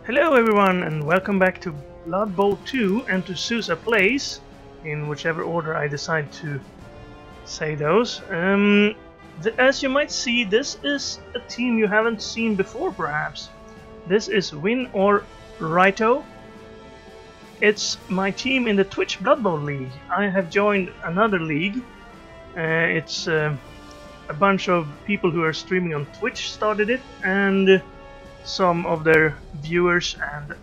Hello everyone and welcome back to Blood Bowl 2 and to Sousa Plays, in whichever order I decide to say those. As you might see, this is a team you haven't seen before perhaps. This is Win or Rito. It's my team in the Twitch Blood Bowl League. I have joined another league. It's a bunch of people who are streaming on Twitch started it, and some of their viewers and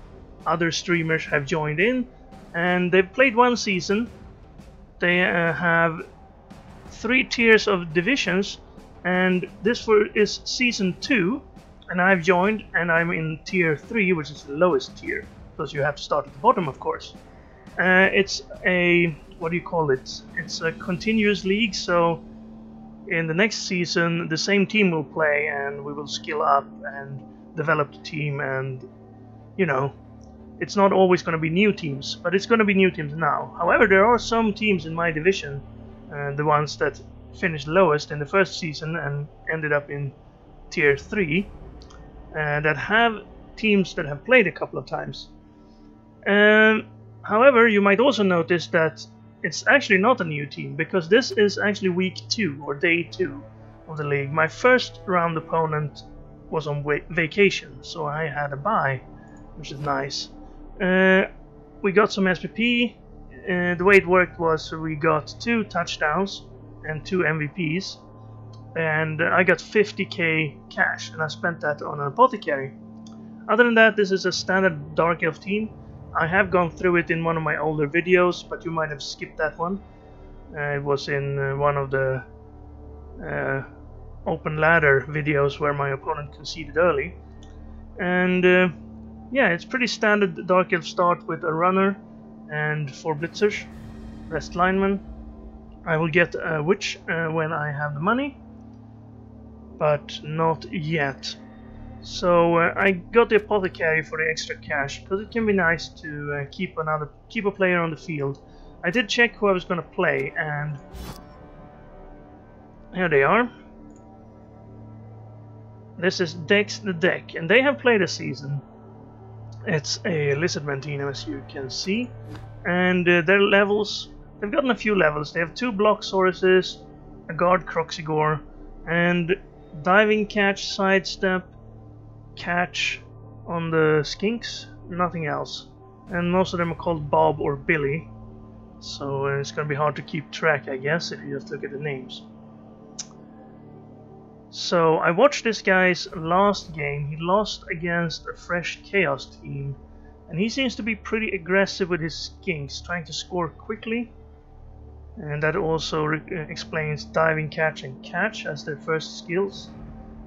other streamers have joined in, and they've played one season. They have 3 tiers of divisions, and this is season 2, and I've joined and I'm in tier 3, which is the lowest tier, because you have to start at the bottom, of course. It's a, what do you call it? It's a continuous league, so in the next season the same team will play and we will skill up and develop the team, and you know, it's not always going to be new teams, but it's going to be new teams now. However, there are some teams in my division, the ones that finished lowest in the first season and ended up in tier 3, that have teams that have played a couple of times. However, you might also notice that it's actually not a new team, because this is actually week 2 or day 2 of the league. My first round opponent was on vacation, so I had a bye, which is nice. We got some SPP. The way it worked was we got 2 touchdowns and 2 MVPs, and I got 50k cash, and I spent that on an apothecary. Other than that, this is a standard Dark Elf team. I have gone through it in one of my older videos, but you might have skipped that one. It was in one of the open ladder videos where my opponent conceded early. And yeah, it's pretty standard Dark Elf start with a runner and 4 blitzers, rest linemen. I will get a witch when I have the money, but not yet. So I got the apothecary for the extra cash, because it can be nice to keep a player on the field. I did check who I was going to play, and here they are. This is Dex the Deck, and they have played a season. It's a Lizardman team, as you can see, and their levels, they've gotten a few levels. They have 2 block Sauruses, a guard Croxigore, and diving catch, sidestep, catch on the skinks, nothing else. And most of them are called Bob or Billy, so it's gonna be hard to keep track, I guess, if you just look at the names. So I watched this guy's last game. He lost against a fresh Chaos team, and he seems to be pretty aggressive with his skinks, trying to score quickly, and that also explains diving catch and catch as their first skills,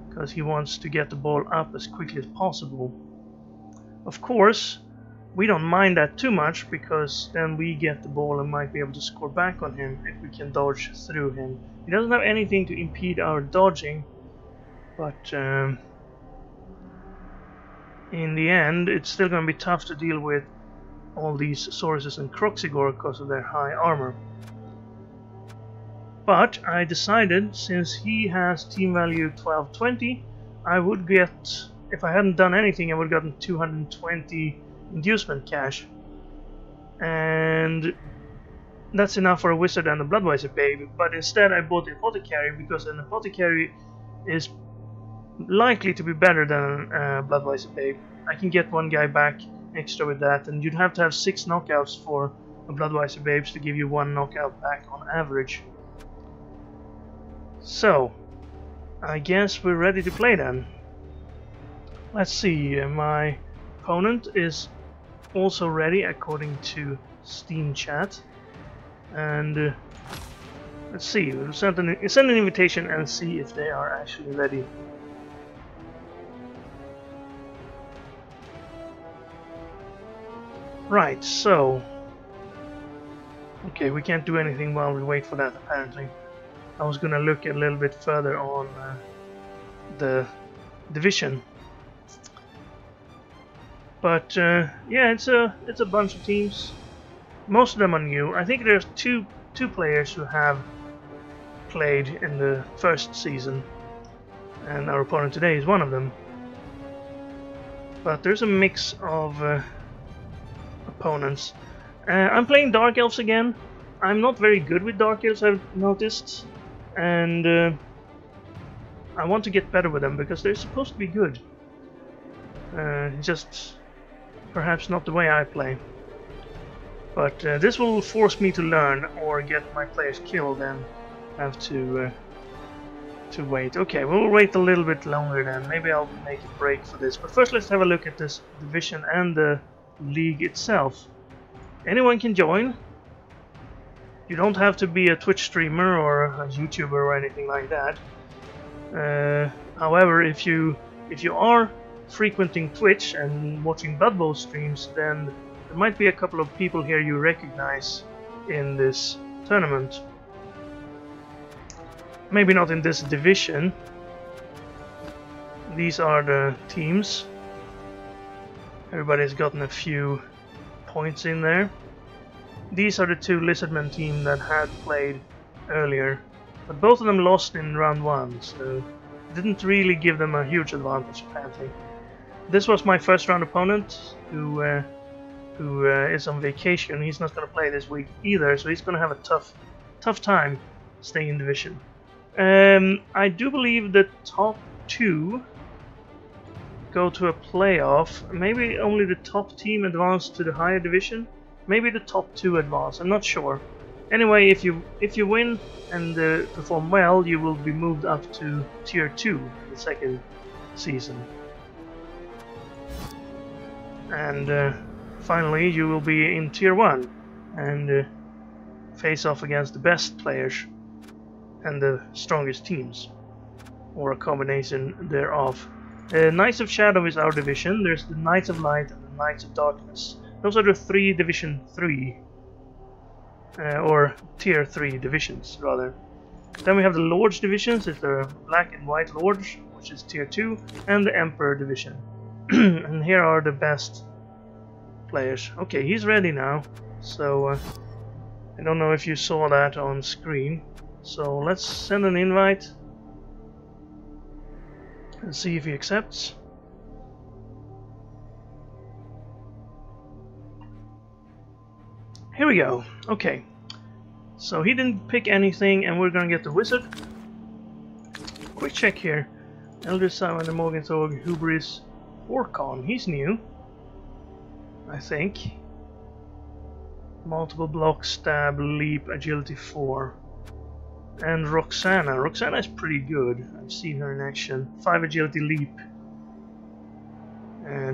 because he wants to get the ball up as quickly as possible. Of course, we don't mind that too much, because then we get the ball and might be able to score back on him if we can dodge through him. He doesn't have anything to impede our dodging, but in the end it's still going to be tough to deal with all these Sauruses and Croxigore because of their high armor. But I decided, since he has team value 1220, I would get, if I hadn't done anything, I would have gotten 220 inducement cash, and that's enough for a wizard and a Bloodwiser babe. But instead I bought the apothecary, because an apothecary is likely to be better than a Bloodwiser babe. I can get 1 guy back extra with that, and you'd have to have 6 knockouts for a Bloodwiser babes to give you 1 knockout back on average. So I guess we're ready to play then. Let's see, my opponent is also ready according to Steam chat, and let's see, we'll send an invitation and see if they are actually ready. Right, so okay, we can't do anything while we wait for that, apparently. I was gonna look a little bit further on the division, but yeah, it's a bunch of teams. Most of them are new. I think there's two players who have played in the first season, and our opponent today is one of them. but there's a mix of opponents. I'm playing Dark Elves again. I'm not very good with Dark Elves, I've noticed, and I want to get better with them because they're supposed to be good. Just perhaps not the way I play. But this will force me to learn or get my players killed and have to wait. Okay, we'll wait a little bit longer then. Maybe I'll make a break for this. But first let's have a look at this division and the league itself. Anyone can join. You don't have to be a Twitch streamer or a YouTuber or anything like that. However, if you are frequenting Twitch and watching Blood Bowl streams, then there might be a couple of people here you recognize in this tournament. Maybe not in this division. These are the teams. Everybody's gotten a few points in there. These are the two Lizardmen team that had played earlier, but both of them lost in round 1, so it didn't really give them a huge advantage apparently. This was my first round opponent who is on vacation. He's not going to play this week either, so he's going to have a tough time staying in division. I do believe the top 2 go to a playoff. Maybe only the top team advance to the higher division. Maybe the top 2 advance. I'm not sure. Anyway, if you win and perform well, you will be moved up to tier 2 the second season. And finally, you will be in tier 1 and face off against the best players and the strongest teams, or a combination thereof. Knights of Shadow is our division. There's the Knights of Light and the Knights of Darkness. Those are the 3 division 3, or tier 3 divisions rather. Then we have the Lords divisions. It's the Black and White Lords, which is tier 2, and the Emperor division. And here are the best players. Okay, he's ready now, so I don't know if you saw that on screen. So let's send an invite and see if he accepts. Here we go. Okay, so he didn't pick anything, and we're gonna get the wizard. Quick check here. Elder Simon, the Morgenthorg, Hubris, Orcon. He's new, I think. Multiple block, stab, leap, agility 4. And Roxana. Roxana is pretty good. I've seen her in action. 5 agility, leap,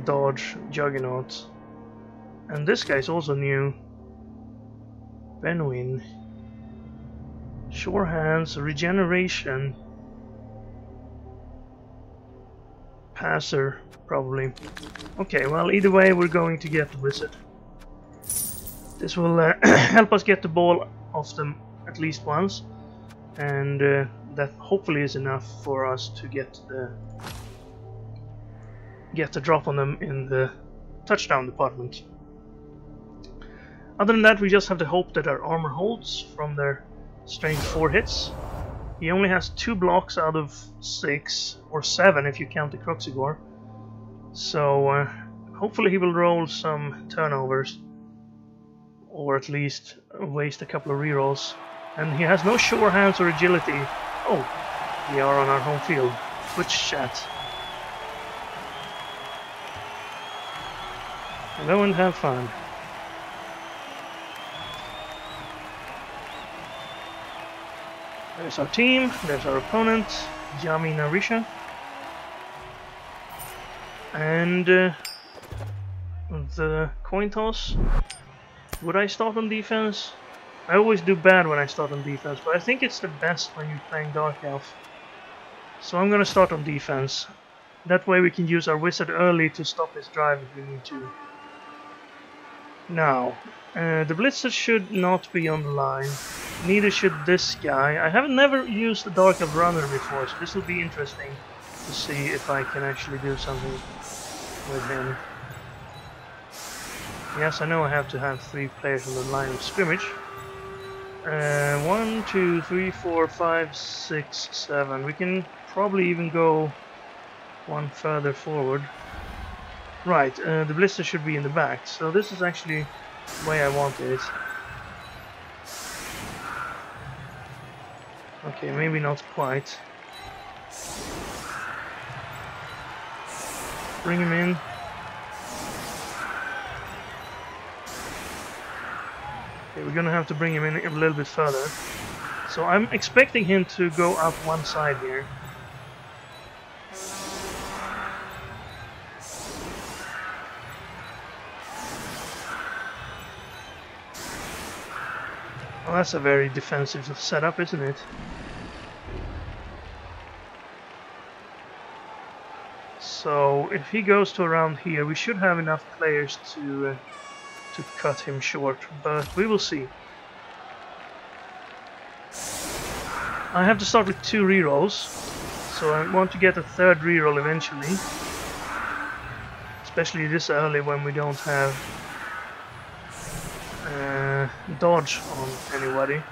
dodge, juggernaut. And this guy's also new. Benwin. Sure hands, regeneration. Passer, probably. Okay, well, either way, we're going to get the wizard. This will help us get the ball off them at least once, and that hopefully is enough for us to get the drop on them in the touchdown department. Other than that, we just have to hope that our armor holds from their strength 4 hits. He only has 2 blocks out of 6, or 7 if you count the Croxigore. So hopefully he will roll some turnovers, or at least waste a couple of rerolls. And he has no sure hands or agility. Oh, we are on our home field. Twitch chat. Hello and have fun. There's our team, there's our opponent, Yami Narisha. And the coin toss. Would I start on defense? I always do bad when I start on defense, but I think it's the best when you're playing Dark Elf. So I'm gonna start on defense. That way we can use our wizard early to stop his drive if we need to. Now, the Blitzer should not be on the line. Neither should this guy. I have never used the Dark Elf Runner before, so this will be interesting to see if I can actually do something with him. Yes, I know I have to have 3 players on the line of scrimmage. 1, 2, 3, 4, 5, 6, 7. We can probably even go one further forward. Right, the blister should be in the back, so this is actually the way I wanted it. Okay, maybe not quite. Bring him in. Okay, we're gonna have to bring him in a little bit further. So I'm expecting him to go up one side here. Well, that's a very defensive setup, isn't it? So if he goes to around here, we should have enough players to cut him short, but we will see. I have to start with 2 rerolls, so I want to get a 3rd reroll eventually. Especially this early when we don't have dodge on anybody.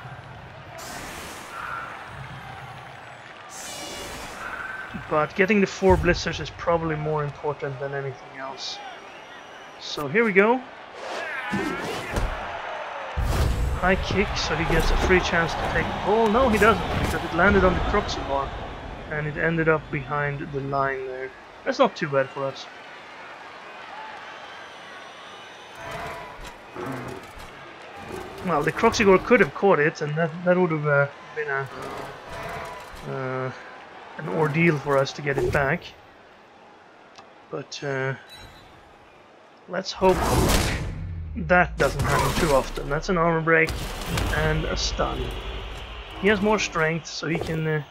But getting the 4 blisters is probably more important than anything else. So here we go. High kick, so he gets a free chance to take the ball. No, he doesn't, because it landed on the Croxy bar and it ended up behind the line there. That's not too bad for us. Well, the Croxigore could have caught it, and that would have been an ordeal for us to get it back. But let's hope that doesn't happen too often. That's an armor break and a stun. He has more strength, so he can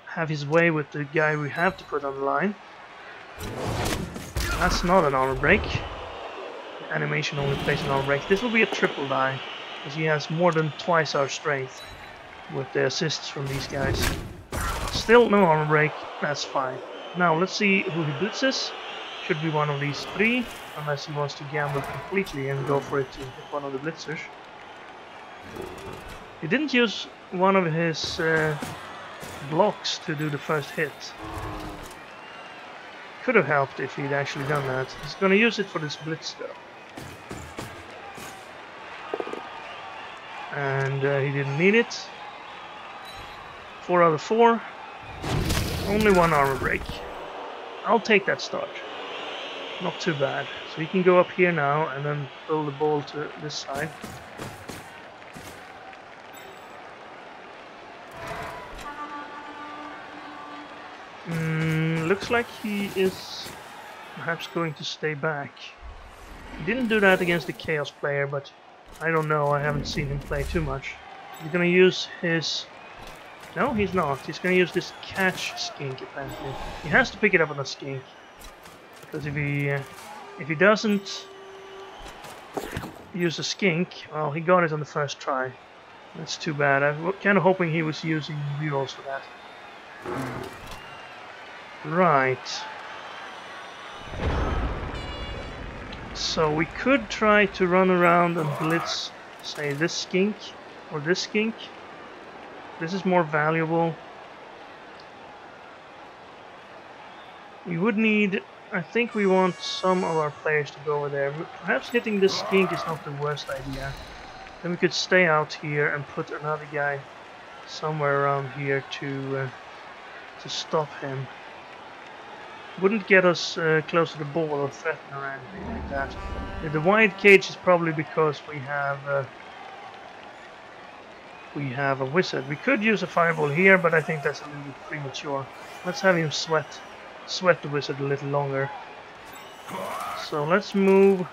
have his way with the guy we have to put on the line. That's not an armor break. The animation only plays an armor break. This will be a triple die, because he has more than twice our strength with the assists from these guys. Still no armor break, that's fine. Now let's see who he blitzes. Should be one of these 3, unless he wants to gamble completely and go for it to hit one of the blitzers. He didn't use one of his blocks to do the first hit. Could have helped if he'd actually done that. He's gonna use it for this blitz though. And he didn't need it. 4 out of 4. Only 1 armor break. I'll take that start. Not too bad. So he can go up here now and then throw the ball to this side. Looks like he is perhaps going to stay back. He didn't do that against the Chaos player, but I don't know, I haven't seen him play too much. He's gonna use his... No, he's not. He's gonna use this catch skink apparently. He has to pick it up on a skink. Because if he doesn't use a skink, well, he got it on the first try. That's too bad. I'm kind of hoping he was using rerolls for that. Right. So we could try to run around and blitz, say, this skink or this skink. This is more valuable. We would need... I think we want some of our players to go over there. Perhaps hitting this skink is not the worst idea. Then we could stay out here and put another guy somewhere around here to stop him. Wouldn't get us close to the ball or threaten or anything like that. The wide cage is probably because we have a wizard. We could use a fireball here, but I think that's a little bit premature. Let's have him sweat the wizard a little longer. So let's move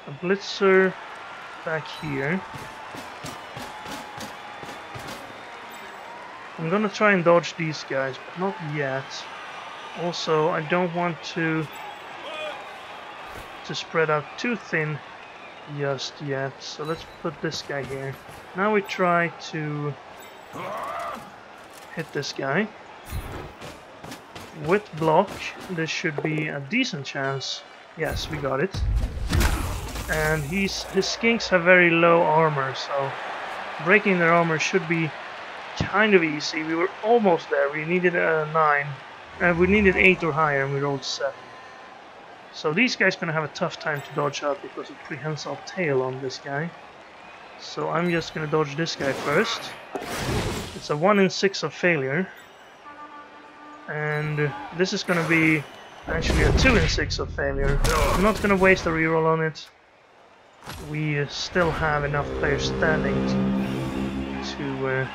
a blitzer back here. I'm gonna try and dodge these guys, but not yet. Also, I don't want to spread out too thin just yet. So let's put this guy here. Now we try to hit this guy. With block, this should be a decent chance. Yes, we got it. And his skinks have very low armor, so breaking their armor should be kind of easy. We were almost there. We needed a 9. We needed 8 or higher, and we rolled 7. So these guys gonna have a tough time to dodge out because of prehensile tail on this guy. So I'm just gonna dodge this guy first. It's a 1 in 6 of failure. And this is gonna be actually a 2 in 6 of failure. I'm not gonna waste a reroll on it. We still have enough players standing to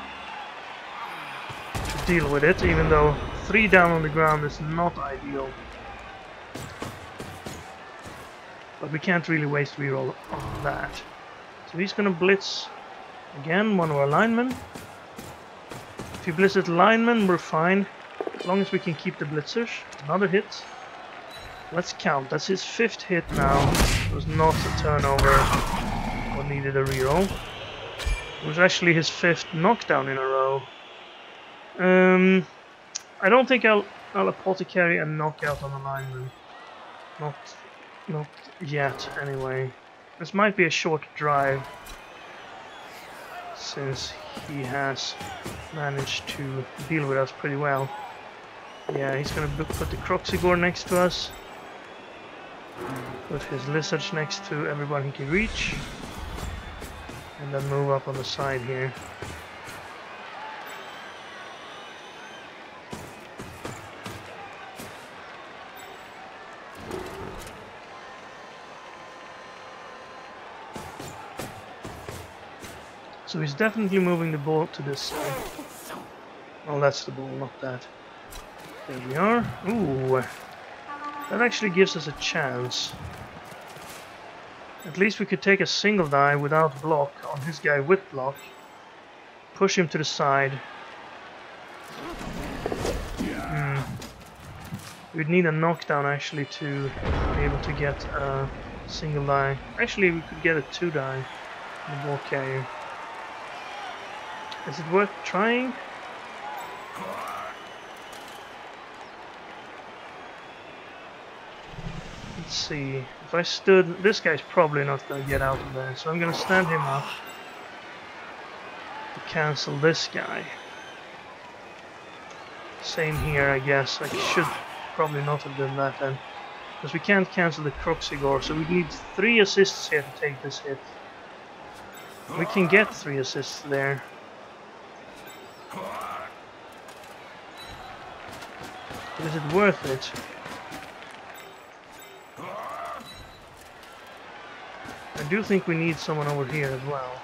deal with it, even though 3 down on the ground is not ideal. But we can't really waste reroll on that. So he's gonna blitz again, one of our linemen. If he blitzes linemen, we're fine. As long as we can keep the blitzers. Another hit. Let's count. That's his 5th hit now. It was not a turnover or needed a reroll. It was actually his 5th knockdown in a row. I don't think I'll apothecary and knockout on the lineman. Not yet, anyway. This might be a short drive, since he has managed to deal with us pretty well. Yeah, he's gonna put the Croxigore next to us. Put his lizards next to everyone he can reach. And then move up on the side here. So he's definitely moving the ball to this side. Oh, that's the ball, not that. There we are. Ooh, that actually gives us a chance. At least we could take a single die without block on his guy with block. Push him to the side. We'd need a knockdown actually to be able to get a single die. Actually, we could get a 2 die in the ball carrier. Is it worth trying? Let's see. If I stood, this guy's probably not going to get out of there, so I'm going to stand him up to cancel this guy. Same here, I guess. I should probably not have done that then, because we can't cancel the Croxigore, so we need 3 assists here to take this hit. We can get 3 assists there. But is it worth it? I do think we need someone over here as well.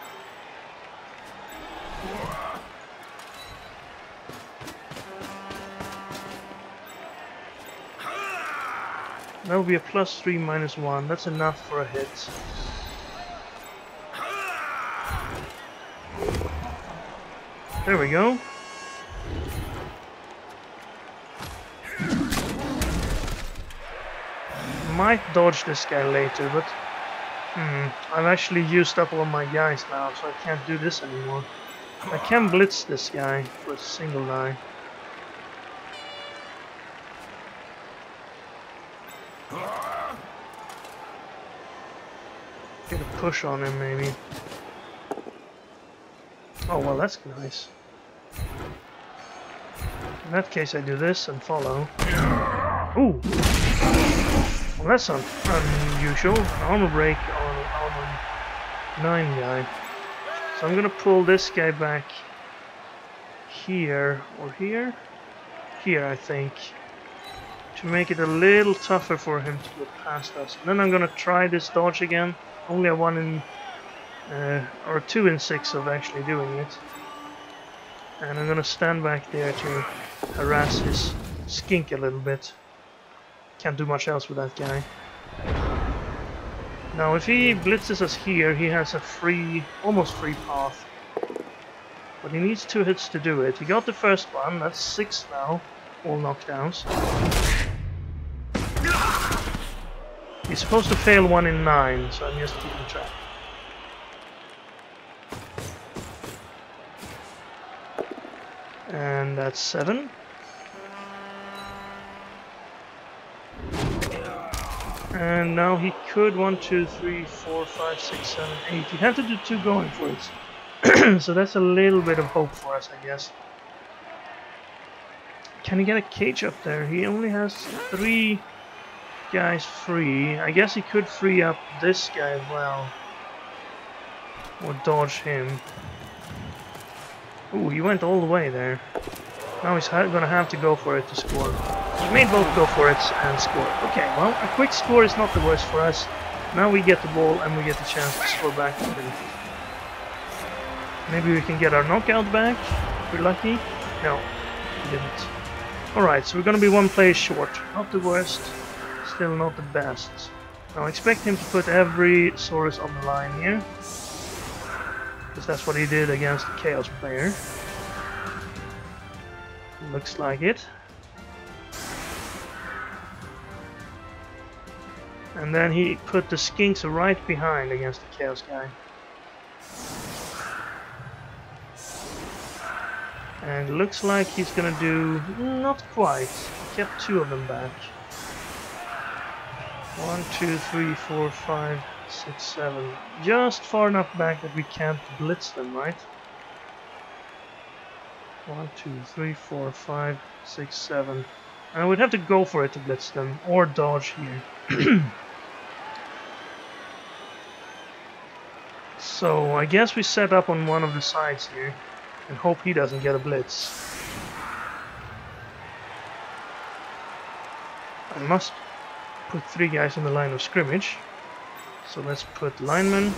That will be a +3 -1. That's enough for a hit. There we go. Might dodge this guy later, but I've actually used up all my guys now, so I can't do this anymore. I can blitz this guy with a single die. Get a push on him, maybe. Oh, well, that's nice. In that case, I do this and follow. Ooh! Well, that's unusual. An armor break on an armor 9 guy. So I'm gonna pull this guy back here, or here? Here, I think. To make it a little tougher for him to get past us. And then I'm gonna try this dodge again. Only a 1 in... or 2 in 6 of actually doing it. And I'm gonna stand back there to harass his skink a little bit. Can't do much else with that guy. Now if he blitzes us here, he has a free, almost free path. But he needs 2 hits to do it. He got the first one, that's 6 now, all knockdowns. He's supposed to fail 1 in 9, so I'm just keeping track. And that's 7. And now he could 1, 2, 3, 4, 5, 6, 7, 8. He'd have to do 2 going for it. So that's a little bit of hope for us, I guess. Can he get a cage up there? He only has 3 guy's free. I guess he could free up this guy as well. Or dodge him. Ooh, he went all the way there. Now he's gonna have to go for it to score. He may both go for it and score. Okay, well, a quick score is not the worst for us. Now we get the ball and we get the chance to score back. Maybe we can get our knockout back, if we're lucky. No, we didn't. Alright, so we're gonna be one play short. Not the worst, still not the best. Now I expect him to put every Saurus on the line here. Because that's what he did against the Chaos player. Looks like it. And then he put the Skinks right behind against the Chaos guy. And looks like he's gonna do... not quite. He kept two of them back. 1, 2, 3, 4, 5, 6, 7. Just far enough back that we can't blitz them, right? 1, 2, 3, 4, 5, 6, 7. And I would have to go for it to blitz them, or dodge here. So I guess we set up on one of the sides here, and hope he doesn't get a blitz. I must put 3 guys in the line of scrimmage. So let's put linemen.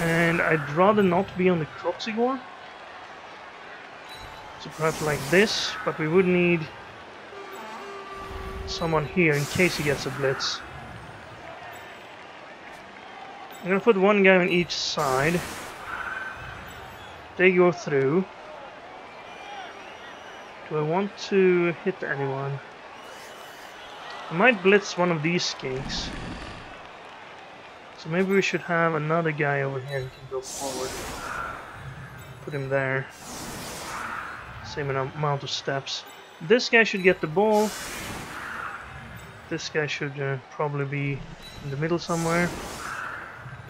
And I'd rather not be on the Croxigor. So perhaps like this, but we would need someone here in case he gets a blitz. I'm gonna put one guy on each side. They go through. Do I want to hit anyone? I might blitz one of these Skinks. So maybe we should have another guy over here who can go forward. Put him there. Same amount of steps. This guy should get the ball. This guy should probably be in the middle somewhere.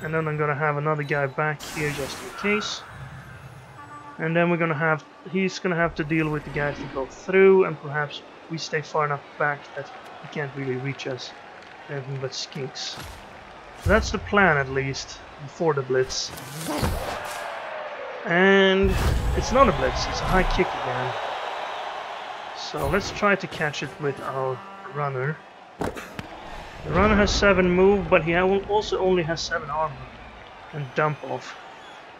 And then I'm gonna have another guy back here just in case. And then he's gonna have to deal with the guys that go through, and perhaps we stay far enough back that he can't really reach us. Anything but Skinks. So that's the plan, at least, before the blitz. And it's not a blitz, it's a high kick again. So let's try to catch it with our runner. The runner has 7 move, but he also only has 7 armor and dump off.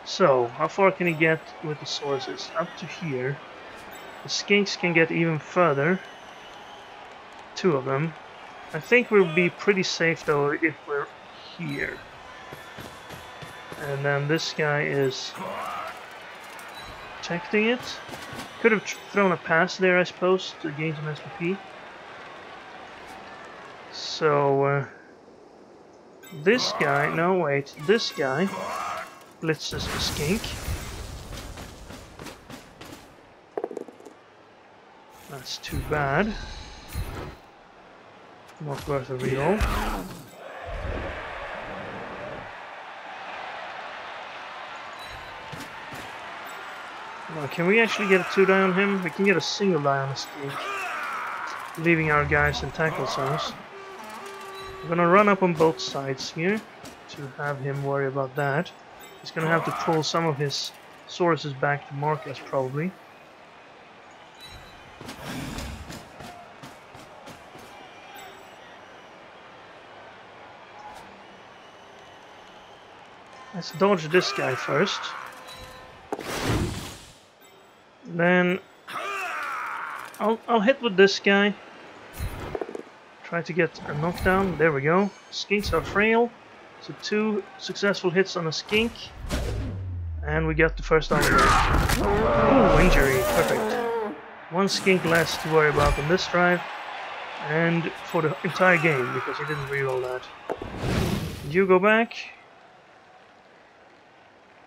So, how far can he get with the sources? Up to here. The Skinks can get even further. 2 of them. I think we'll be pretty safe though if we're here. And then this guy is protecting it. Could have thrown a pass there, I suppose, to gain some SPP. So, this guy, no wait, this guy blitzes the Skink. That's too bad. Not worth a reroll. Well, can we actually get a 2-die on him? We can get a single die on a Skink, leaving our guys in tackle zones. I'm gonna run up on both sides here to have him worry about that. He's gonna have to pull some of his sources back to mark us, probably. Let's dodge this guy first. Then I'll hit with this guy. Try to get a knockdown. There we go. Skinks are frail. So 2 successful hits on a Skink. And we get the first down. Oh, injury. Perfect. 1 Skink less to worry about on this drive. And for the entire game, because he didn't reroll that. You go back.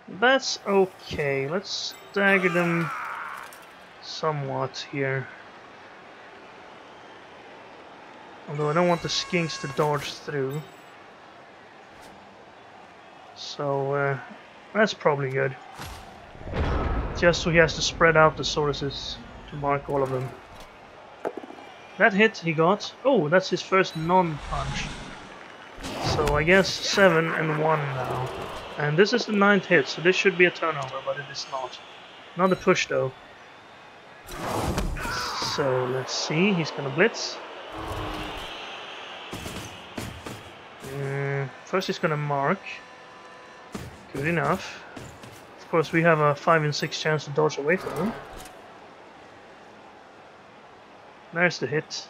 That's okay. Let's stagger them somewhat here. Although I don't want the Skinks to dodge through. So that's probably good. Just so he has to spread out the Sauruses to mark all of them. That hit he got. Oh, that's his first non-punch. So I guess 7 and 1 now. And this is the 9th hit, so this should be a turnover, but it is not. Not a push though. So let's see, he's gonna blitz. First he's gonna mark. Good enough. Of course we have a 5 in 6 chance to dodge away from him. There's the hit.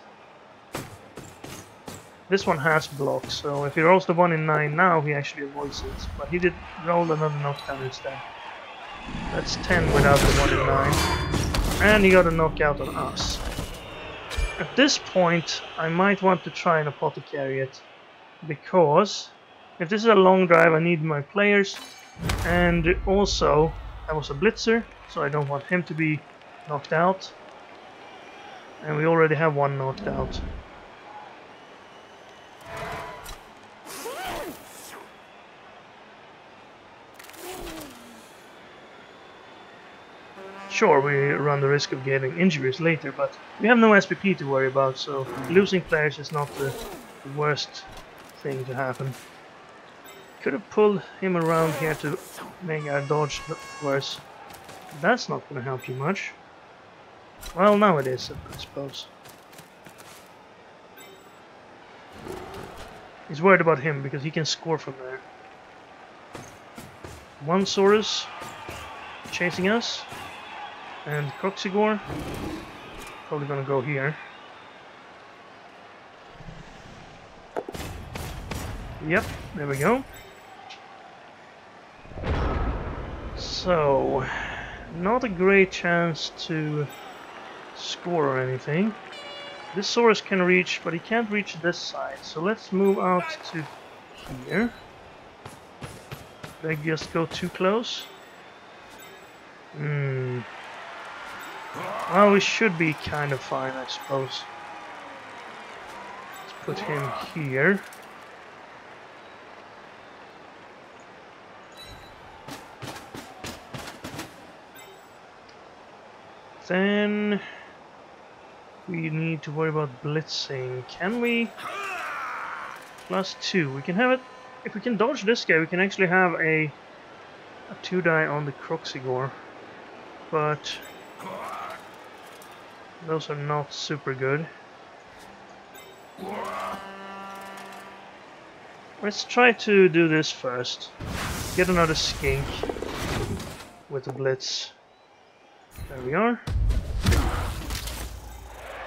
This one has blocks, so if he rolls the 1 in 9 now, he actually avoids it. But he did roll another knockdown instead. That's 10 without the 1 in 9. And he got a knockout on us. At this point, I might want to try and apothecary it. Because if this is a long drive, I need my players. And also, I was a blitzer, so I don't want him to be knocked out. And we already have one knocked out. Sure, we run the risk of getting injuries later, but we have no SPP to worry about, so losing players is not the worst thing to happen. Could have pulled him around here to make our dodge worse. That's not going to help you much. Well, now it is, I suppose. He's worried about him because he can score from there. One Saurus chasing us. And Croxigore, probably gonna go here. Yep, there we go. So, not a great chance to score or anything. This Saurus can reach, but he can't reach this side. So let's move out to here. Did I just go too close? Well, we should be kind of fine, I suppose. Let's put him here. Then we need to worry about blitzing. Can we? +2. We can have it. If we can dodge this guy, we can actually have a 2-die on the Croxigore. But those are not super good. Let's try to do this first. Get another skink with the blitz. There we are.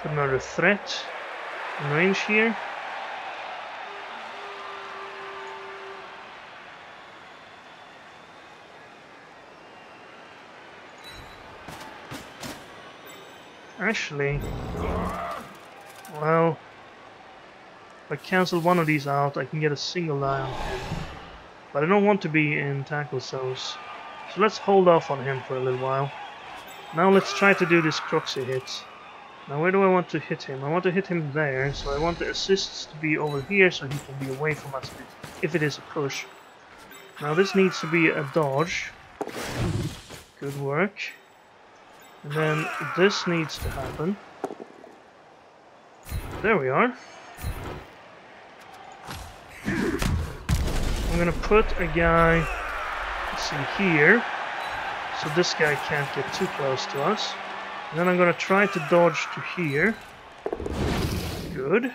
Put another threat in range here. Actually, well, if I cancel one of these out, I can get a single die on him. But I don't want to be in tackle zones. So let's hold off on him for a little while. Now let's try to do this Croxy hit. Now where do I want to hit him? I want to hit him there, so I want the assists to be over here so he can be away from us if it is a push. Now this needs to be a dodge. Good work. And then this needs to happen. There we are. I'm gonna put a guy, let's see, here, so this guy can't get too close to us. And then I'm gonna try to dodge to here. Good.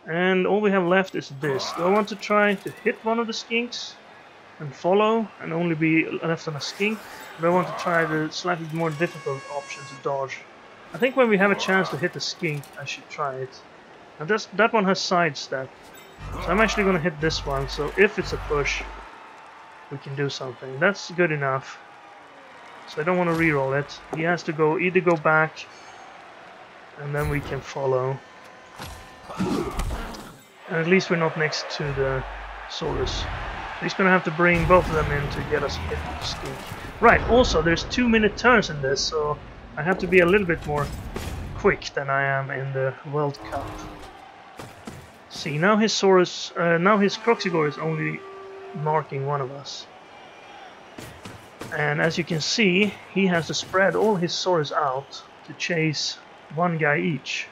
And all we have left is this. Do I want to try to hit one of the skinks and follow and only be left on a skink? But I want to try the slightly more difficult option to dodge. I think when we have a chance to hit the skink, I should try it. And that one has sidestep. So I'm actually going to hit this one, so if it's a push, we can do something. That's good enough. So I don't want to reroll it. He has to either go back, and then we can follow. And at least we're not next to the Saurus. He's going to have to bring both of them in to get us hit with the skink. Right, also there's 2-minute turns in this, so I have to be a little bit more quick than I am in the World Cup. See, now his Saurus, now his Croxigore is only marking one of us. And as you can see, he has to spread all his swords out to chase one guy each.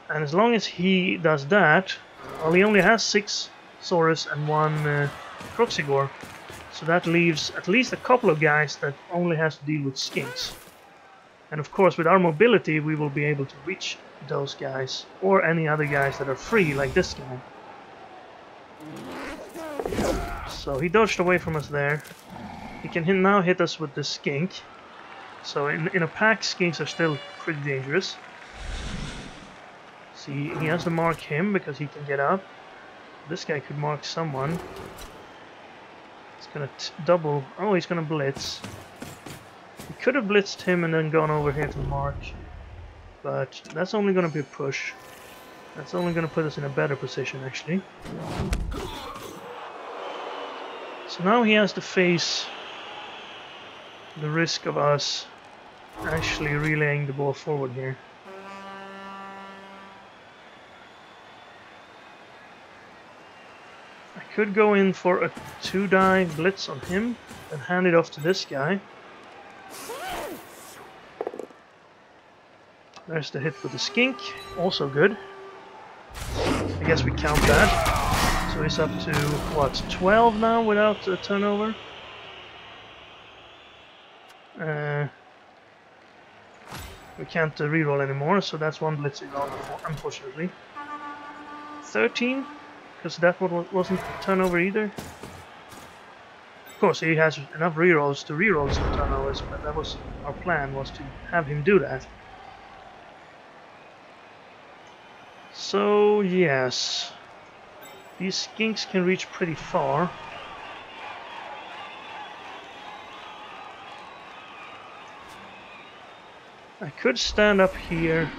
And as long as he does that, well, he only has 6 Saurus and 1 Croxigore. So that leaves at least a couple of guys that only has to deal with skinks. And of course, with our mobility, we will be able to reach those guys, or any other guys that are free, like this guy. So he dodged away from us there. He can now hit us with the skink. So in a pack, skinks are still pretty dangerous. See, he has to mark him because he can get up. This guy could mark someone. He's gonna double. Oh, he's gonna blitz. He could have blitzed him and then gone over here to mark. But that's only gonna be a push. That's only gonna put us in a better position, actually. So now he has to face the risk of us actually relaying the ball forward here. I could go in for a 2-die blitz on him and hand it off to this guy. There's the hit with the skink, also good. I guess we count that. So he's up to, what, 12 now without a turnover? We can't reroll anymore, so that's 1 blitzing gone, unfortunately. 13, because that one wasn't turnover either. Of course, he has enough rerolls to reroll some turnovers, but that was our plan, was to have him do that. So, yes. These skinks can reach pretty far. I could stand up here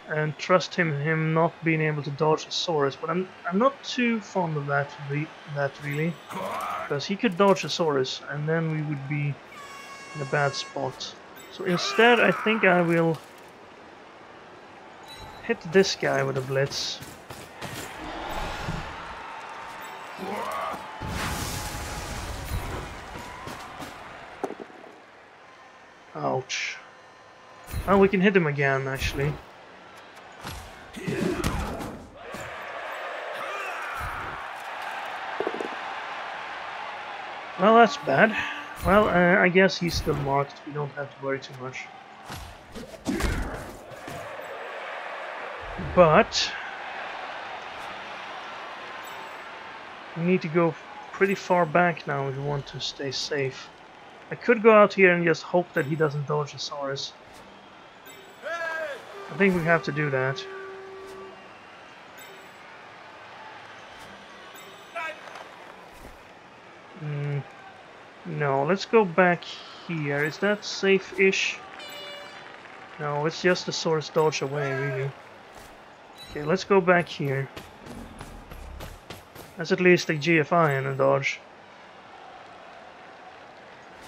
and trust him not being able to dodge a Saurus, but I'm not too fond of that really, because he could dodge a Saurus and then we would be in a bad spot. So instead, I think I will hit this guy with a blitz. Ouch. Oh, we can hit him again, actually. Well, that's bad. Well, I guess he's still marked. We don't have to worry too much. But we need to go pretty far back now if we want to stay safe. I could go out here and just hope that he doesn't dodge the Saurus. I think we have to do that. No, let's go back here. Is that safe-ish? No, it's just the Saurus dodge away, really. Okay, let's go back here. That's at least a GFI and a dodge.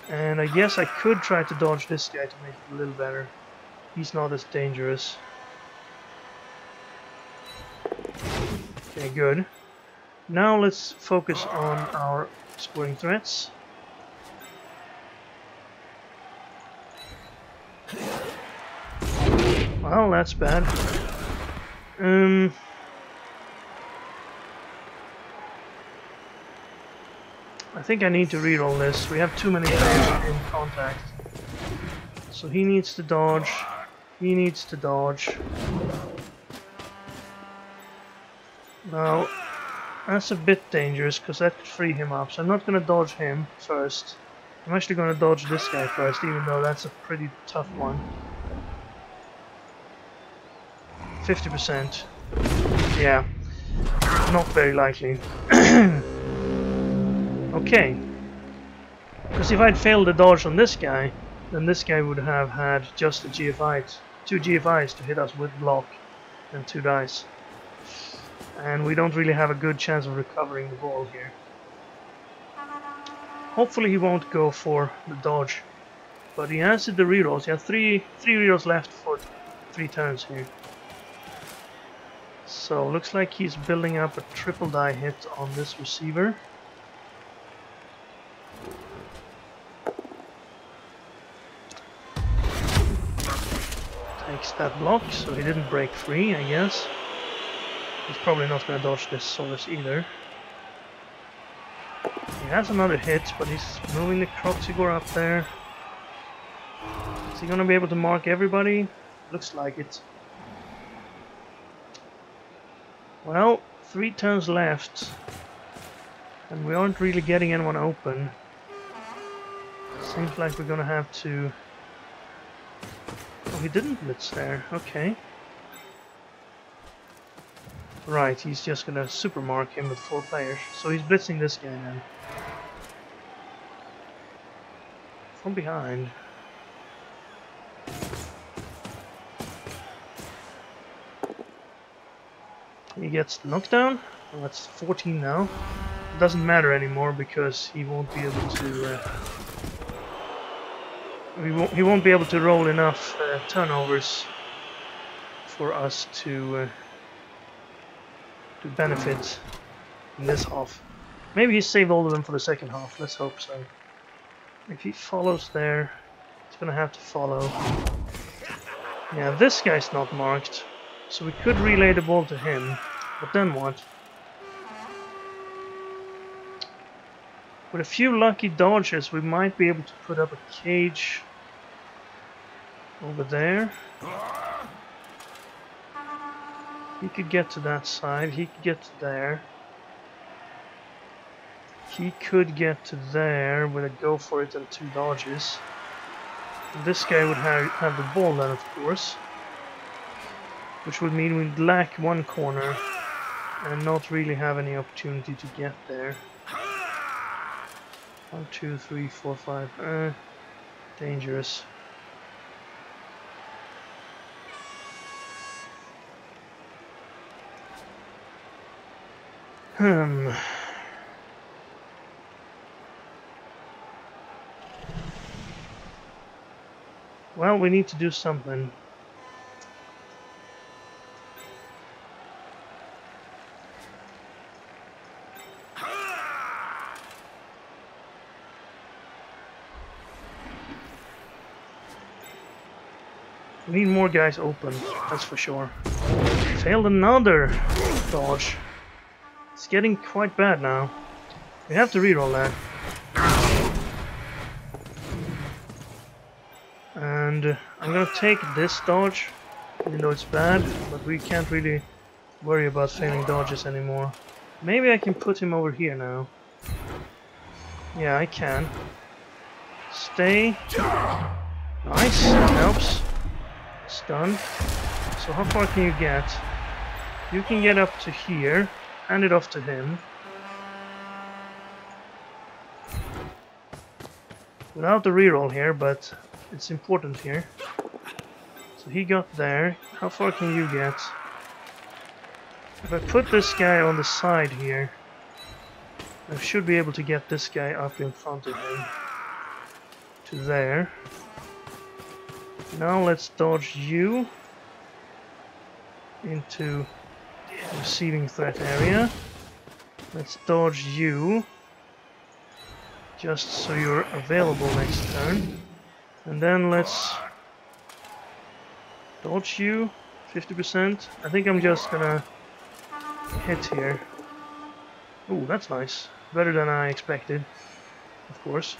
And I guess I could try to dodge this guy to make it a little better. He's not as dangerous. Okay, good. Now let's focus on our scoring threats. Well, that's bad. I think I need to reroll this. We have too many players in contact. So he needs to dodge. He needs to dodge. Now, that's a bit dangerous because that could free him up. So I'm not going to dodge him first. I'm actually going to dodge this guy first, even though that's a pretty tough one. 50%. Yeah, not very likely. Okay. Because if I'd failed the dodge on this guy, then this guy would have had just a GFI, 2 GFIs to hit us with block and 2 dice. And we don't really have a good chance of recovering the ball here. Hopefully he won't go for the dodge. But he has the rerolls. He has three rerolls left for 3 turns here. So looks like he's building up a triple die hit on this receiver. Takes that block, so he didn't break free, I guess. He's probably not going to dodge this Solus either. He has another hit, but he's moving the Croxigore up there. Is he going to be able to mark everybody? Looks like it. Well, 3 turns left. And we aren't really getting anyone open. Seems like we're going to have to... Oh, he didn't blitz there. Okay. Right, he's just going to super mark him with 4 players. So he's blitzing this guy now. From behind. He gets the knockdown. Well, that's 14 now. It doesn't matter anymore because he won't be able to. He won't be able to roll enough turnovers for us to benefit in this half. Maybe he saved all of them for the second half. Let's hope so. If he follows there, he's gonna have to follow. Yeah, this guy's not marked, so we could relay the ball to him. But then what? With a few lucky dodges, we might be able to put up a cage over there. He could get to that side, he could get to there. He could get to there with a go for it and 2 dodges. This guy would have the ball then, of course. Which would mean we'd lack 1 corner and not really have any opportunity to get there. 1, 2, 3, 4, 5. Dangerous. Well, we need to do something. We need more guys open, that's for sure. Failed another dodge. It's getting quite bad now. We have to reroll that. And I'm gonna take this dodge, even though it's bad, but we can't really worry about failing dodges anymore. Maybe I can put him over here now. Yeah, I can. Stay. Nice, that helps. Stun. So how far can you get? You can get up to here, hand it off to him. Without the reroll here, but it's important here. So he got there. How far can you get? If I put this guy on the side here, I should be able to get this guy up in front of him. To there. Now let's dodge you into the receiving threat area. Let's dodge you just so you're available next turn. And then let's dodge you 50%. I think I'm just gonna hit here. Ooh, that's nice. Better than I expected, of course.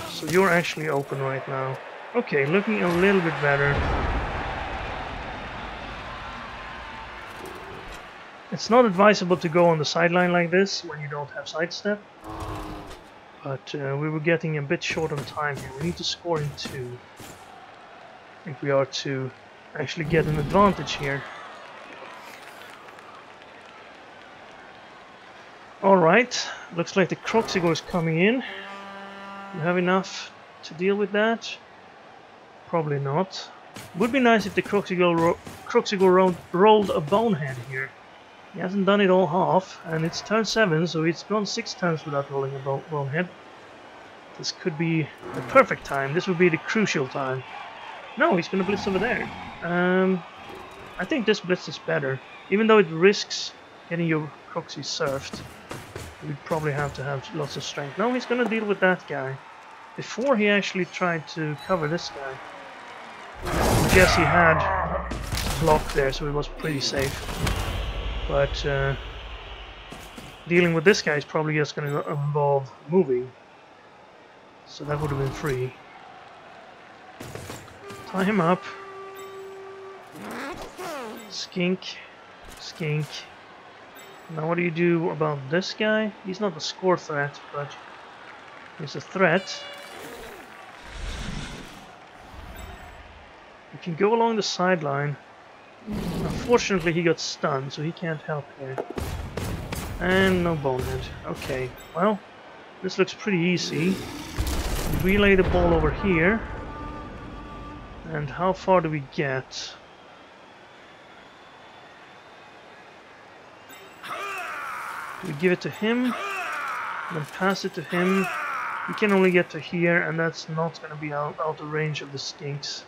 So you're actually open right now. Okay, looking a little bit better. It's not advisable to go on the sideline like this when you don't have sidestep. But we were getting a bit short on time here. We need to score in 2 if we are to actually get an advantage here. Alright, looks like the Croxigore is coming in. You have enough to deal with that? Probably not. Would be nice if the Croxigore rolled a bonehead here. He hasn't done it all half, and it's turn 7, so it's gone 6 turns without rolling a bonehead. This could be the perfect time. This would be the crucial time. No, he's gonna blitz over there. I think this blitz is better. Even though it risks getting your Croxy surfed, we'd probably have to have lots of strength. No, he's gonna deal with that guy. before he actually tried to cover this guy. I guess he had a block there, so it was pretty safe. But dealing with this guy is probably just going to involve moving. So that would have been free. Tie him up. Skink. Skink. Now what do you do about this guy? He's not a score threat, but he's a threat. You can go along the sideline. Unfortunately he got stunned, so he can't help here. And no bonehead. Okay, well, this looks pretty easy. We relay the ball over here. And how far do we get? We give it to him, then pass it to him. We can only get to here, and that's not going to be out of range of the skinks.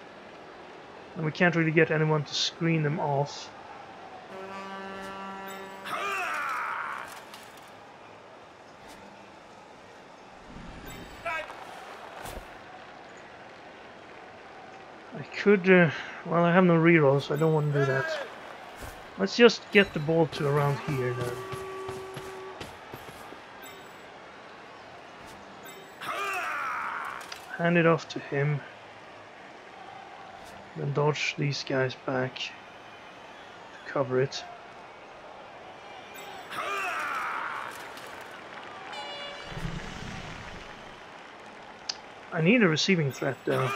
And we can't really get anyone to screen them off. I could, well, I have no reroll, so I don't want to do that. Let's just get the ball to around here then. Hand it off to him. Then dodge these guys back to cover it. I need a receiving threat though.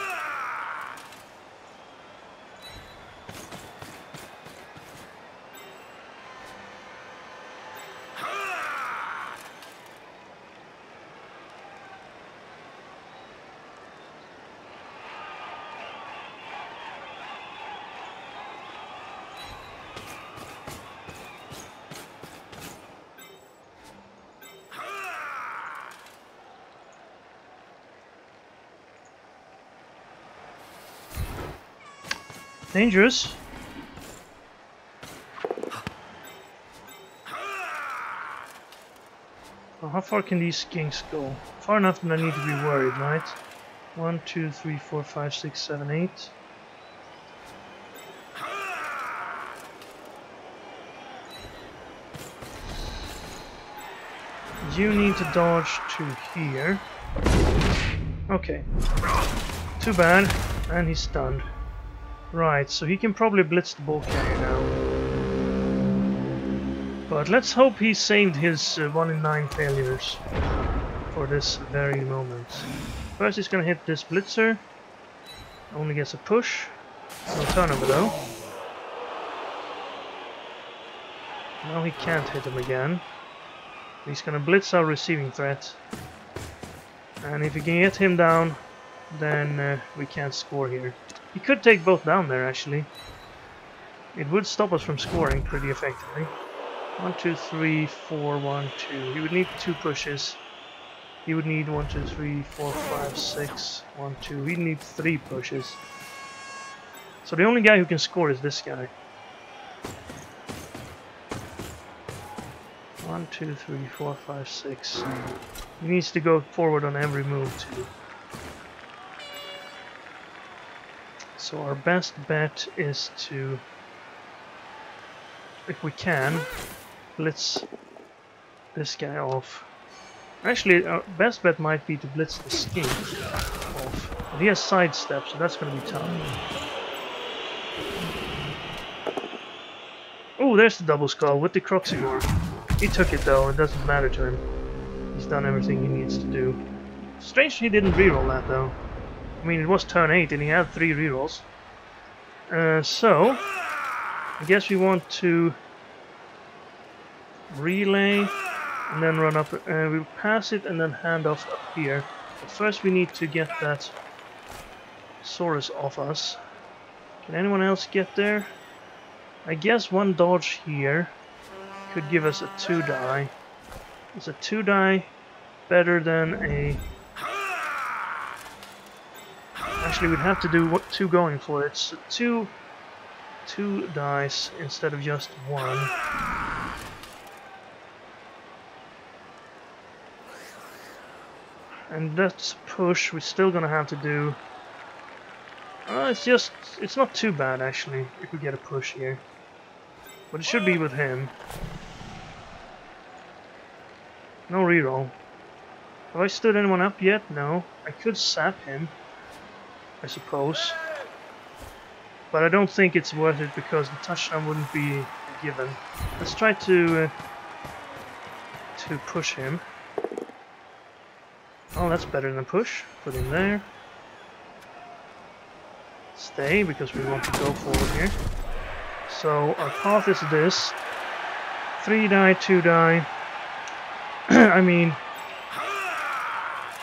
Dangerous. Well, how far can these skinks go? Far enough that I need to be worried, right? 1, 2, 3, 4, 5, 6, 7, 8. You need to dodge to here. Okay. Too bad. And he's stunned. Right, so he can probably blitz the ball carrier now. But let's hope he saved his 1 in 9 failures for this very moment. First he's gonna hit this blitzer. Only gets a push. No turnover though. Now he can't hit him again. He's gonna blitz our receiving threat. And if we can get him down, then we can't score here. He could take both down there, actually. It would stop us from scoring pretty effectively. 1, 2, 3, 4, 1, 2. He would need 2 pushes. He would need 1, 2, 3, 4, 5, 6, 1, 2. He'd need 3 pushes. So the only guy who can score is this guy. 1, 2, 3, 4, 5, 6. He needs to go forward on every move too. So our best bet is to, if we can, blitz this guy off. Actually, our best bet might be to blitz the skink off. But he has sidestep, so that's going to be tough. Oh, there's the double skull with the Croxigore. He took it though, it doesn't matter to him. He's done everything he needs to do. Strange he didn't reroll that though. I mean, it was turn 8 and he had 3 rerolls. So, I guess we want to relay and then run up. We'll pass it and then hand off up here. But first we need to get that Saurus off us. Can anyone else get there? I guess one dodge here could give us a 2-die. Is a 2-die better than a... Actually, we'd have to do 2 going for it. So 2 dice instead of just 1. And that's push we're still gonna have to do. It's not too bad actually, if we get a push here. But it should be with him. No reroll. Have I stood anyone up yet? No. I could sap him, I suppose. But I don't think it's worth it because the touchdown wouldn't be a given. Let's try to push him. Oh, that's better than push. Put him there. Stay, because we want to go forward here. So our path is this. 3 die, 2 die. I mean...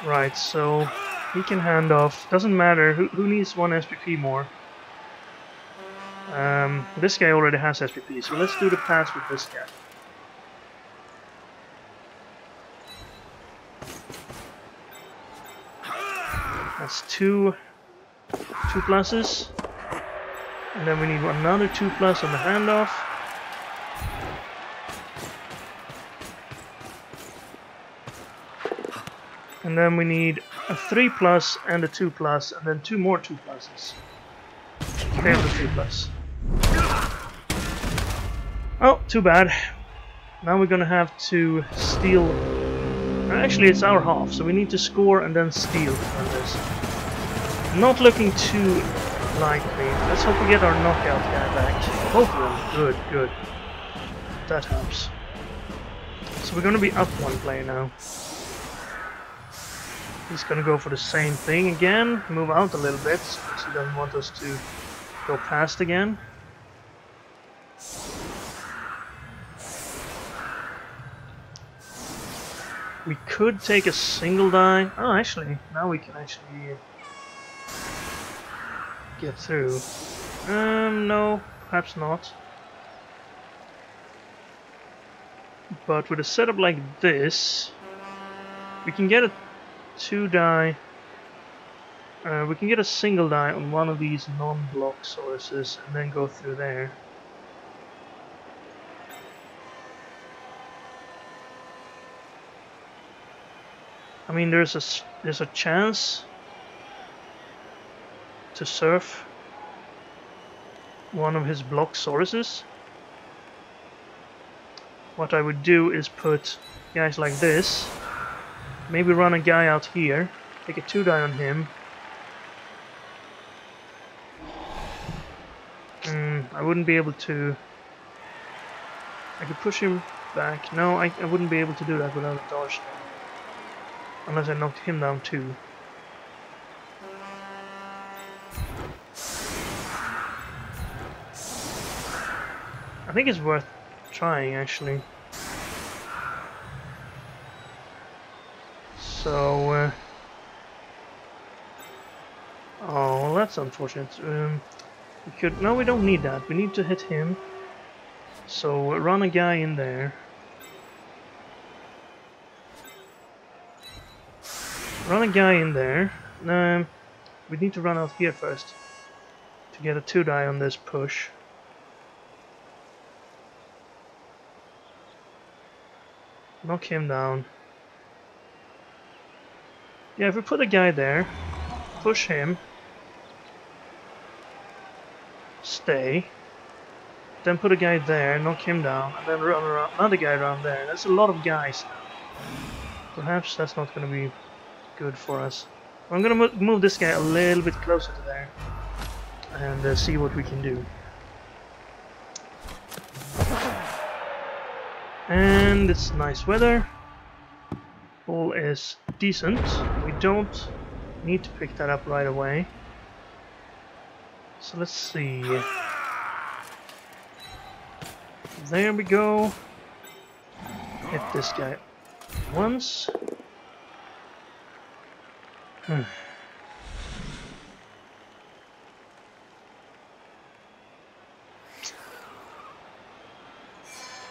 Right, so he can hand off. Doesn't matter. Who needs 1 SPP more? This guy already has SPP, so let's do the pass with this guy. That's two pluses. And then we need another 2+ on the handoff. And then we need a 3+ and a 2+, and then 2 more 2+. Fail the 3+. Oh, too bad. Now we're gonna have to steal. Actually, it's our half, so we need to score and then steal on this. Not looking too likely. Let's hope we get our knockout guy back. Both of them. Good, good. That helps. So we're gonna be up 1 player now. He's gonna go for the same thing again. Move out a little bit, because he doesn't want us to go past again. We could take a single die. Oh, actually, now we can actually get through. No, perhaps not. But with a setup like this, we can get a 2 die. We can get a single die on one of these non-block sources and then go through there. I mean, there's a chance to surf one of his block sources. What I would do is put guys like this. Maybe run a guy out here. Take a 2 die on him. I wouldn't be able to... I could push him back. No, I wouldn't be able to do that without a dodge. Unless I knocked him down too. I think it's worth trying, actually. So... oh, well, that's unfortunate. We could... no, we don't need that. We need to hit him. So, run a guy in there. Run a guy in there. We need to run out here first to get a 2 die on this push. Knock him down. Yeah, if we put a guy there, push him, stay, then put a guy there, knock him down, and then run around, another guy around there. That's a lot of guys now. Perhaps that's not going to be good for us. I'm going to move this guy a little bit closer to there and see what we can do. And it's nice weather. Ball is decent. We don't need to pick that up right away. So let's see. There we go. Hit this guy once.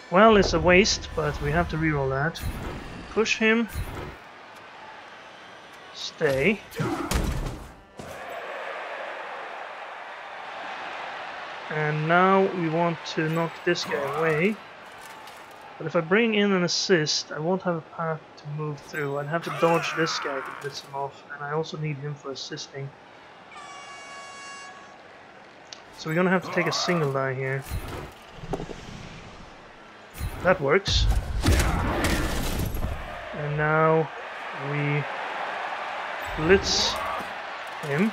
Well, it's a waste, but we have to reroll that. Push him. Stay. And now we want to knock this guy away. But if I bring in an assist, I won't have a path to move through. I'd have to dodge this guy to blitz him off, and I also need him for assisting. So we're gonna have to take a single die here. That works. And now we blitz him.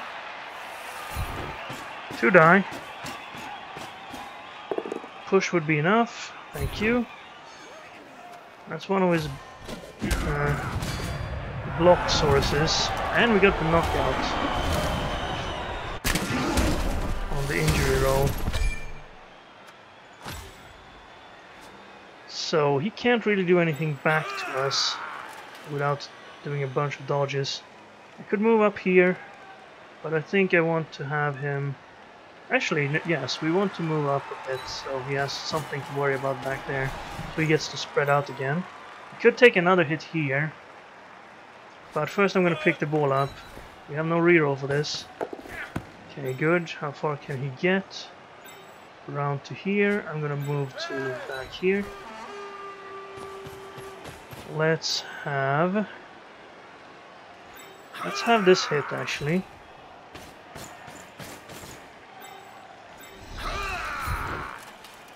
2 die. Push would be enough. Thank you. That's one of his blocked sources. And we got the knockout on the injury roll. So he can't really do anything back to us without doing a bunch of dodges. I could move up here, but I think I want to have him... Actually, yes, we want to move up a bit, so he has something to worry about back there. So he gets to spread out again. He could take another hit here, but first I'm going to pick the ball up. We have no reroll for this. Okay, good. How far can he get? Around to here. I'm going to move to back here. Let's have this hit, actually.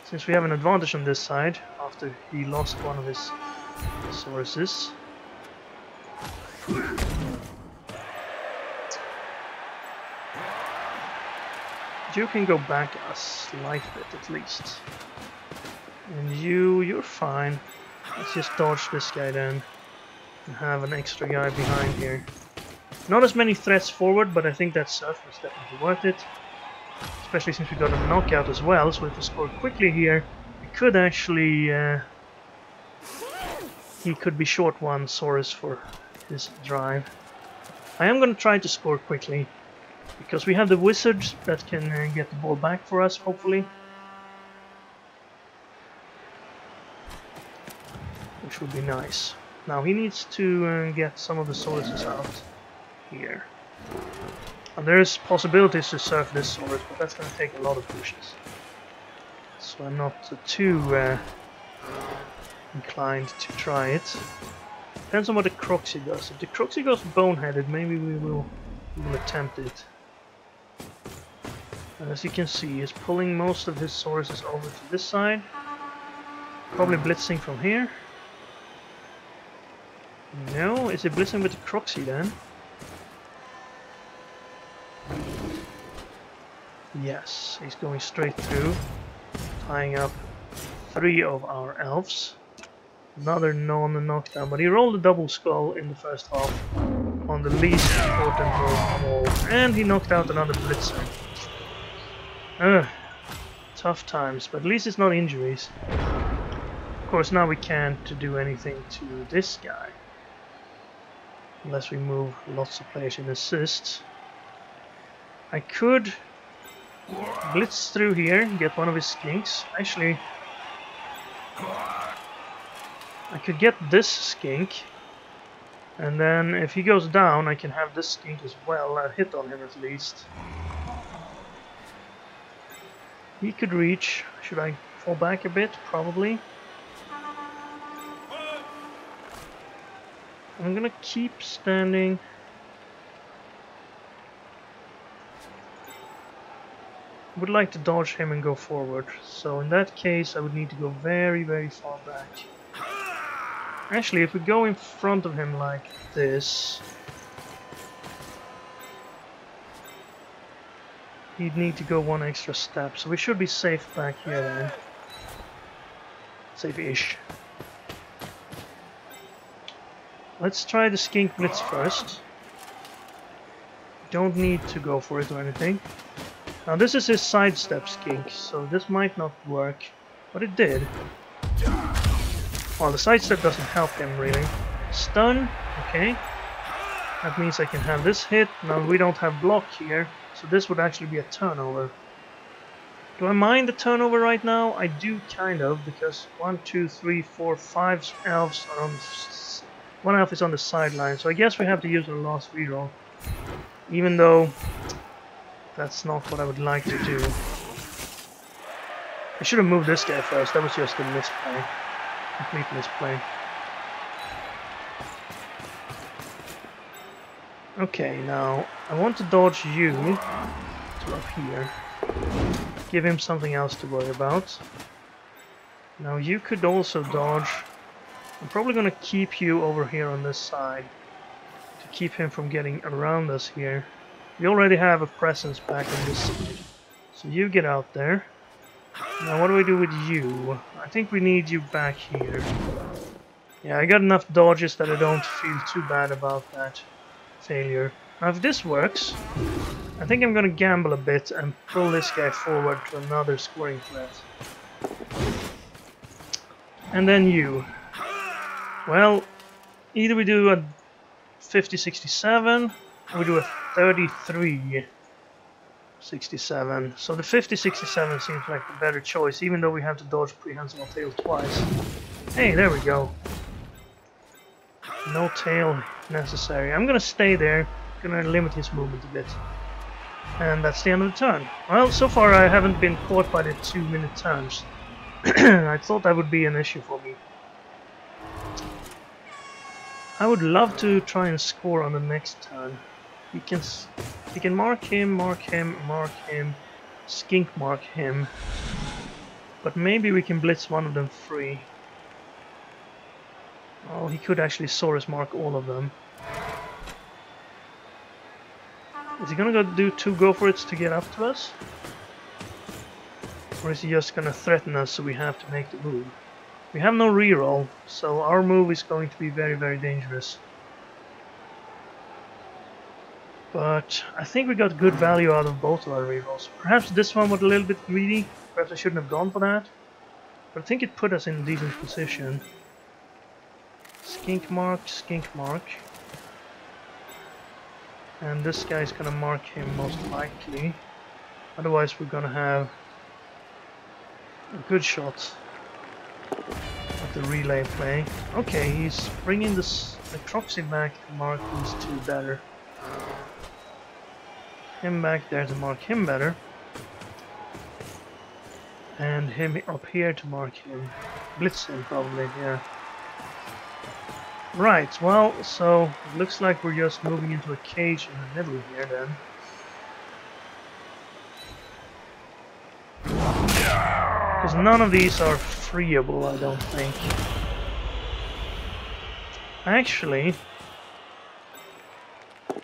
Since we have an advantage on this side, after he lost one of his sources. You can go back a slight bit at least. And you're fine. Let's just dodge this guy then. And have an extra guy behind here. Not as many threats forward, but I think that surf was definitely worth it. Especially since we got a knockout as well, so if we score quickly here, we could actually... he could be short one Saurus for his drive. I am going to try to score quickly, because we have the wizards that can get the ball back for us, hopefully. Which would be nice. Now he needs to get some of the sources out here. And there's possibilities to surf this source, but that's going to take a lot of pushes. So I'm not too inclined to try it. Depends on what the Croxy does. If the Croxy goes boneheaded, maybe we will attempt it. And as you can see, he's pulling most of his sources over to this side. Probably blitzing from here. No, is he blitzing with the Croxy then? Yes, he's going straight through, tying up 3 of our elves. Another non-knockdown, but he rolled a double skull in the first half on the least important roll of all, and he knocked out another blitzer. Tough times, but at least it's not injuries. Of course, now we can't do anything to this guy, unless we move lots of players in assists. I could blitz through here, get one of his skinks. Actually, I could get this skink, and then if he goes down, I can have this skink as well. I'll hit on him at least. He could reach. Should I fall back a bit? Probably. I'm gonna keep standing. I would like to dodge him and go forward, so in that case I would need to go very, very far back. Actually, if we go in front of him like this, he'd need to go one extra step, so we should be safe back here then. Safe-ish. Let's try the skink blitz first. Don't need to go for it or anything. Now this is his sidestep skink, so this might not work, but it did. Well, the sidestep doesn't help him really. Stun, okay. That means I can have this hit. Now we don't have block here, so this would actually be a turnover. Do I mind the turnover right now? I do kind of, because 1, 2, 3, 4, 5 elves are on... One elf is on the sideline, so I guess we have to use our last reroll. Even though... that's not what I would like to do. I should have moved this guy first, that was just a misplay. complete misplay. Okay, now I want to dodge you to up here. Give him something else to worry about. Now you could also dodge. I'm probably gonna keep you over here on this side to keep him from getting around us here. We already have a presence back on this side. So you get out there. Now what do we do with you? I think we need you back here. Yeah, I got enough dodges that I don't feel too bad about that failure. Now if this works, I think I'm gonna gamble a bit and pull this guy forward to another scoring threat. And then you. Well, either we do a 50-67 or we do a 33-67. So the 50-67 seems like the better choice, even though we have to dodge prehensile tail twice. Hey, there we go. No tail necessary. I'm gonna stay there, gonna limit his movement a bit. And that's the end of the turn. Well, so far I haven't been caught by the 2-minute turns. I thought that would be an issue for me. I would love to try and score on the next turn. He can mark him, mark him, mark him, skink mark him. But maybe we can blitz one of them free. Oh, he could actually Saurus mark all of them. Is he gonna go do 2 go-for-its to get up to us? Or is he just gonna threaten us so we have to make the move? We have no reroll, so our move is going to be very, very dangerous. But I think we got good value out of both of our rerolls. Perhaps this one was a little bit greedy. Perhaps I shouldn't have gone for that. But I think it put us in a decent position. Skink mark, skink mark. And this guy's gonna mark him most likely. Otherwise we're gonna have a good shot at the relay play. Okay, he's bringing the Troxy back to mark these 2 better. Him back there to mark him better. And him up here to mark him. Blitz him probably, yeah. Right, well, so it looks like we're just moving into a cage in the middle here then. Because none of these are freeable, I don't think. Actually...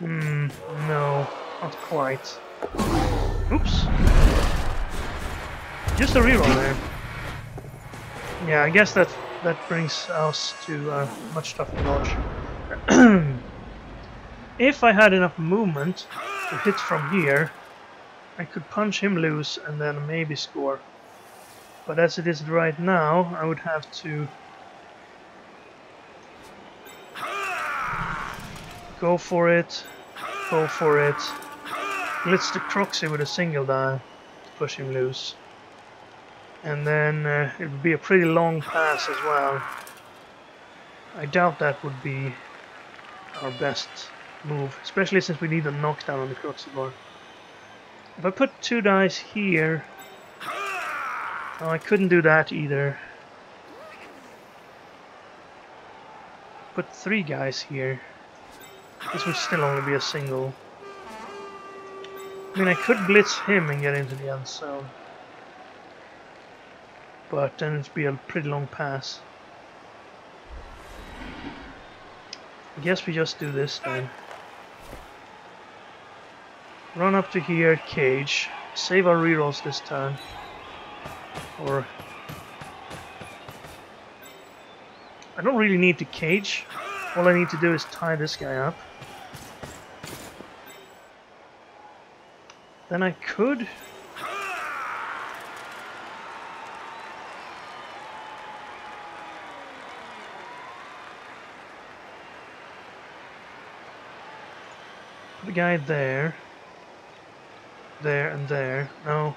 no, not quite. Oops. Just a reroll there. Yeah, I guess that brings us to a much tougher dodge. If I had enough movement to hit from here, I could punch him loose and then maybe score. But as it is right now, I would have to go for it, blitz the Croxy with a single die to push him loose. And then it would be a pretty long pass as well. I doubt that would be our best move, especially since we need a knockdown on the Croxy bar. If I put 2 dice here... Oh, I couldn't do that either. Put 3 guys here. This would still only be a single. I mean, I could blitz him and get into the end zone. But then it'd be a pretty long pass. I guess we just do this then. Run up to here, cage. Save our rerolls this turn. Or... I don't really need to cage. All I need to do is tie this guy up. Then I could... put the guy there. There and there. No.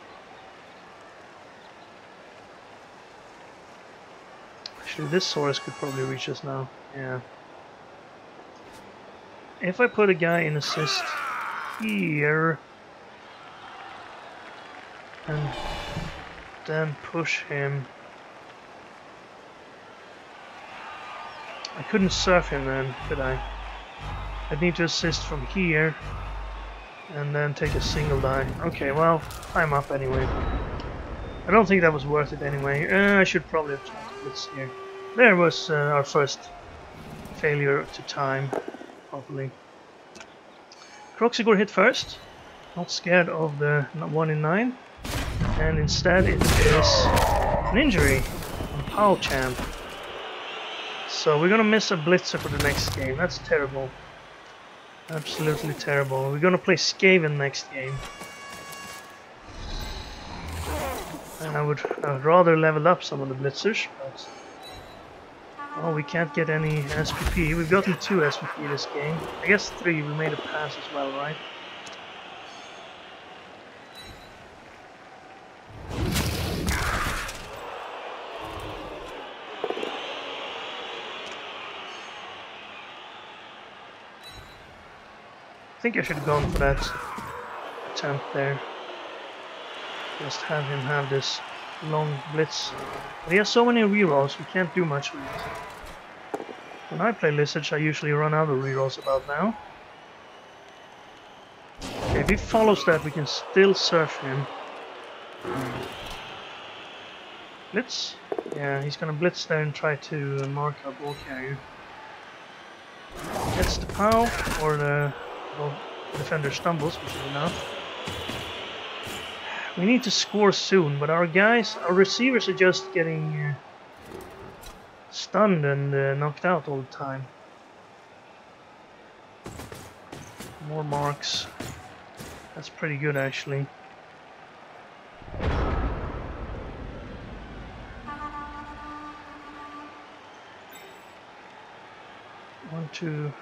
Actually, this Saurus could probably reach us now. Yeah. If I put a guy in assist here and then push him I couldn't surf him then, could I? I'd need to assist from here and then take a single die. Okay, well, I'm up anyway. I don't think that was worth it anyway. I should probably have tried to blitz here. There was our first failure to time properly. Croxigor hit first. Not scared of the 1 in 9. And instead it is an injury on PowChamp. So we're gonna miss a blitzer for the next game. That's terrible. Absolutely terrible. We're gonna play Skaven next game. And I would rather level up some of the blitzers, but well, we can't get any SPP. We've gotten 2 SPP this game. I guess 3. We made a pass as well, right? I think I should have gone for that attempt there. Just have him have this long blitz. But he has so many rerolls, we can't do much with it. When I play Lizards, I usually run out of rerolls about now. Okay, if he follows that, we can still surf him. Blitz? Yeah, he's gonna blitz there and try to mark our ball carrier. Gets the POW, or the defender stumbles, which is enough. We need to score soon, but our receivers are just getting stunned and knocked out all the time. More marks. That's pretty good, actually. One, 2,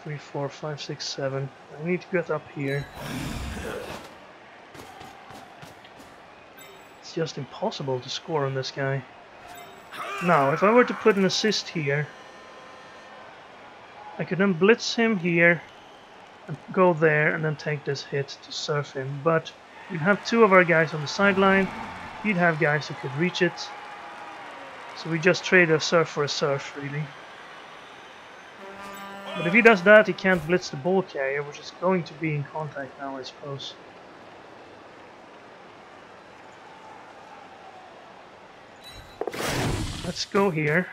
3, 4, 5, 6, 7. I need to get up here. It's just impossible to score on this guy. Now, if I were to put an assist here, I could then blitz him here and go there and then take this hit to surf him. But we'd have 2 of our guys on the sideline. He'd have guys who could reach it. So we just trade a surf for a surf, really. But if he does that, he can't blitz the ball carrier, which is going to be in contact now, I suppose. Let's go here.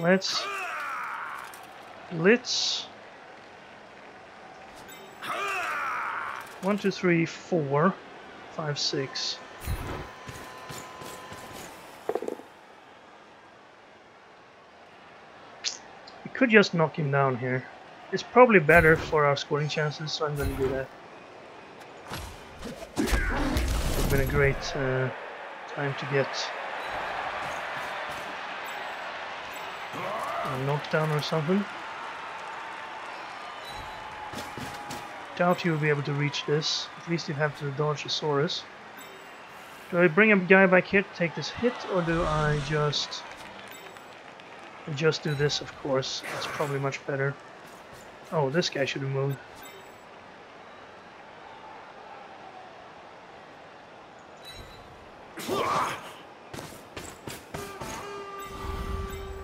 Let's blitz. 1, 2, 3, 4, 5, 6. We could just knock him down here. It's probably better for our scoring chances, so I'm going to do that. It's been a great time to get a knockdown or something. Doubt you'll be able to reach this. At least you have to dodge the Saurus. Do I bring a guy back here to take this hit, or do I just do this? Of course, that's probably much better. Oh, this guy should have moved.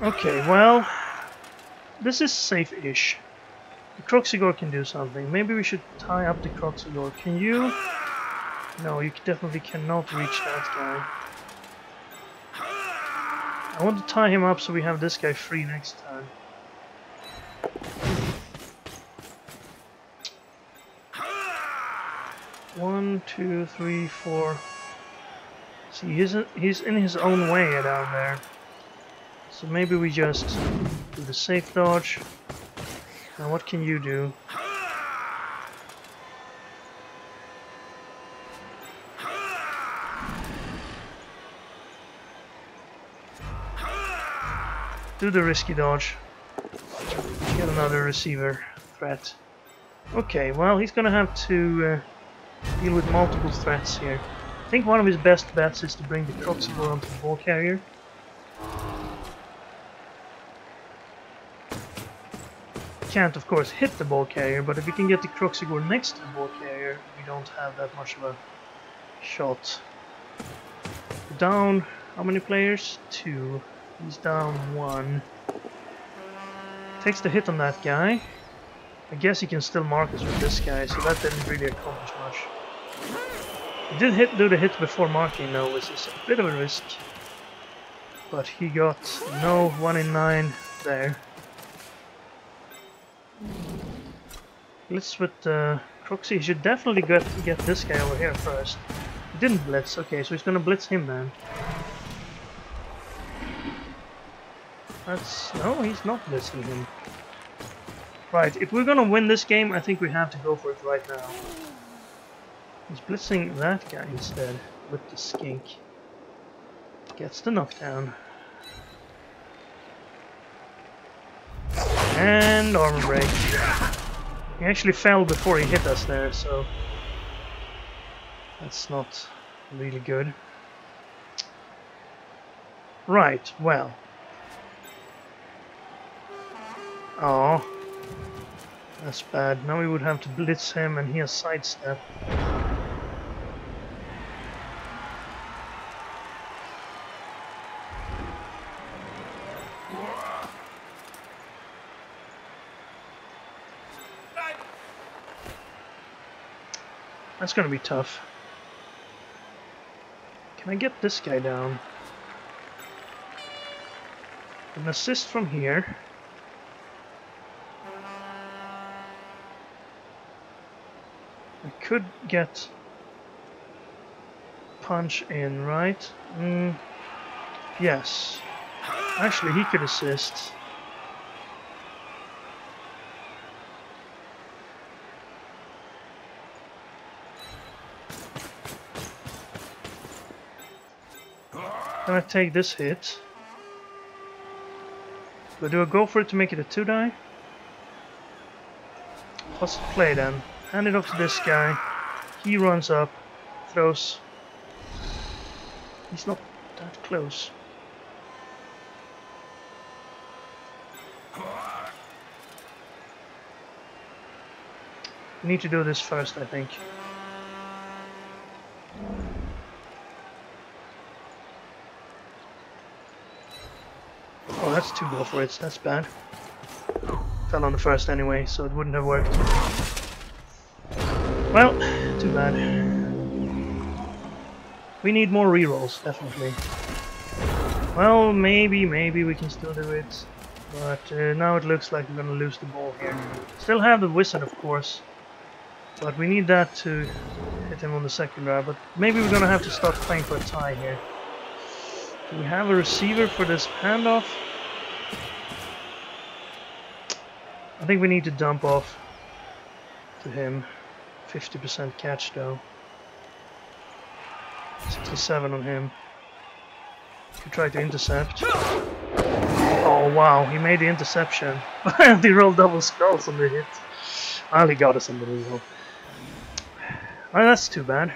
Okay, well, this is safe-ish. The Croxigor can do something. Maybe we should tie up the Croxigor. Can you? No, you definitely cannot reach that guy. I want to tie him up so we have this guy free next time. One, 2, 3, 4. See, he's in his own way down there. So maybe we just do the safe dodge. Now what can you do? Do the risky dodge. Get another receiver threat. Okay, well, he's gonna have to deal with multiple threats here. I think one of his best bets is to bring the Croxigor onto the ball carrier. Can't, of course, hit the ball carrier, but if we can get the Croxigor next to the ball carrier, we don't have that much of a shot. Down, how many players? 2. He's down 1. Takes the hit on that guy. I guess he can still mark us with this guy, so that didn't really accomplish much. He did do the hit before marking though, which is a bit of a risk. But he got no 1 in 9 there. Blitz with Croxy. He should definitely get this guy over here first. He didn't blitz. Okay, so he's gonna blitz him then. No, he's not blitzing him. Right, if we're gonna win this game, I think we have to go for it right now. He's blitzing that guy instead with the skink. Gets the knockdown. And armor break. He actually fell before he hit us there, so that's not really good. Right, well. Oh, that's bad. Now we would have to blitz him, and he has sidestep. That's gonna be tough. Can I get this guy down? An assist from here. I could get punch in, right? Yes. Actually, he could assist. Can I take this hit? But do I go for it to make it a 2-die? What's the play then? Hand it off to this guy. He runs up, throws. He's not that close. We need to do this first, I think. Oh, that's 2 go for it. That's bad. Fell on the first anyway, so it wouldn't have worked. Well, too bad. We need more rerolls, definitely. Well, maybe we can still do it. But now it looks like we're gonna lose the ball here. Still have the wizard, of course. But we need that to hit him on the second drive. But maybe we're gonna have to start playing for a tie here. Do we have a receiver for this handoff? I think we need to dump off to him. 50% catch though. 67 on him. Could try to intercept. Oh wow, he made the interception. And he rolled double skulls on the hit. Well, he got us on the reroll. Well, that's too bad.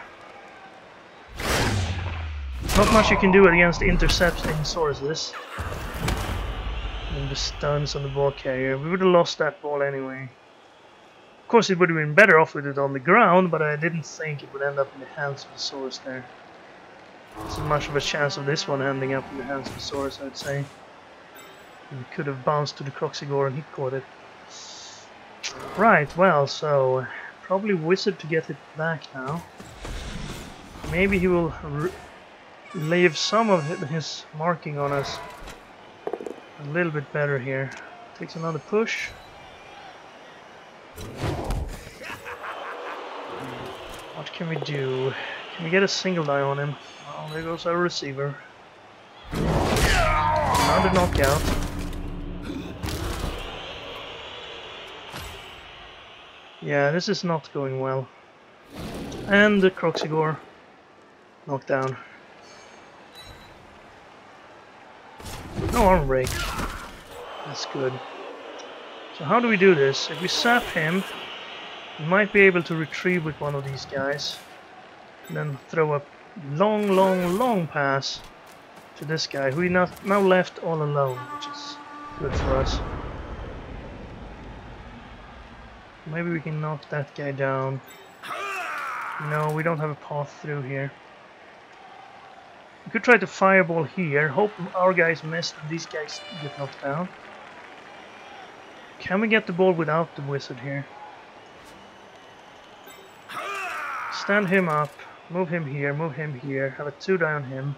Not much you can do against intercepting sources. And the stuns on the ball carrier. We would have lost that ball anyway. Of course, it would have been better off with it on the ground, but I didn't think it would end up in the hands of the source there. There's not much of a chance of this one ending up in the hands of the source, I'd say. And could have bounced to the Croxigore and he caught it. Right, well, so probably Wizard to get it back now. Maybe he will leave some of his marking on us a little bit better here. Takes another push. What can we do? Can we get a single die on him? Oh, there goes our receiver. Another knockout. Yeah, this is not going well. And the Croxigore knocked down. No armor break. That's good. So how do we do this? If we sap him, we might be able to retrieve with one of these guys. And then throw a long pass to this guy, who we now left all alone, which is good for us. Maybe we can knock that guy down. No, we don't have a path through here. We could try to fireball here, hope our guys miss and these guys get knocked down. Can we get the ball without the wizard here? Stand him up, move him here, have a 2-die on him.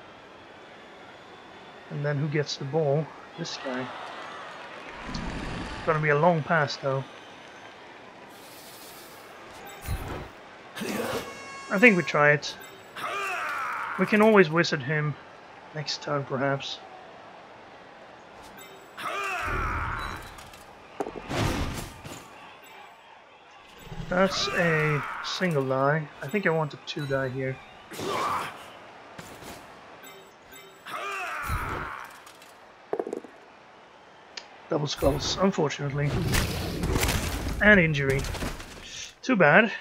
And then who gets the ball? This guy. It's gonna be a long pass though. I think we try it. We can always wizard him next turn perhaps. That's a single die. I think I want a 2-die here. Double skulls, unfortunately. And injury. Too bad.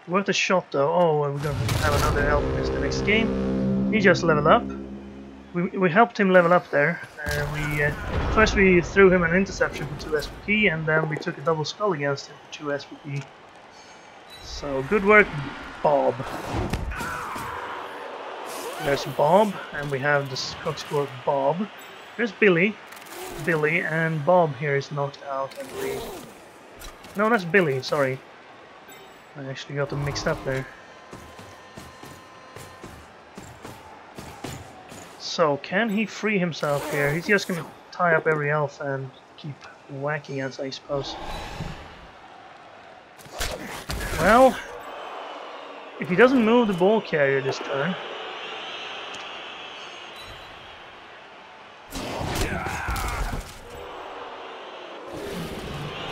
Worth a shot though. Oh, we're gonna have another alchemist the next game. He just leveled up. We helped him level up there. First we threw him an interception for 2 SPP, and then we took a double skull against him for 2 SPP. So good work, Bob. There's Bob, and we have the cockscore Bob. There's Billy, and Bob here is knocked out, I believe. No, that's Billy. Sorry, I actually got them mixed up there. So, can he free himself here? He's just gonna tie up every elf and keep whacking us, I suppose. Well, if he doesn't move the ball carrier this turn...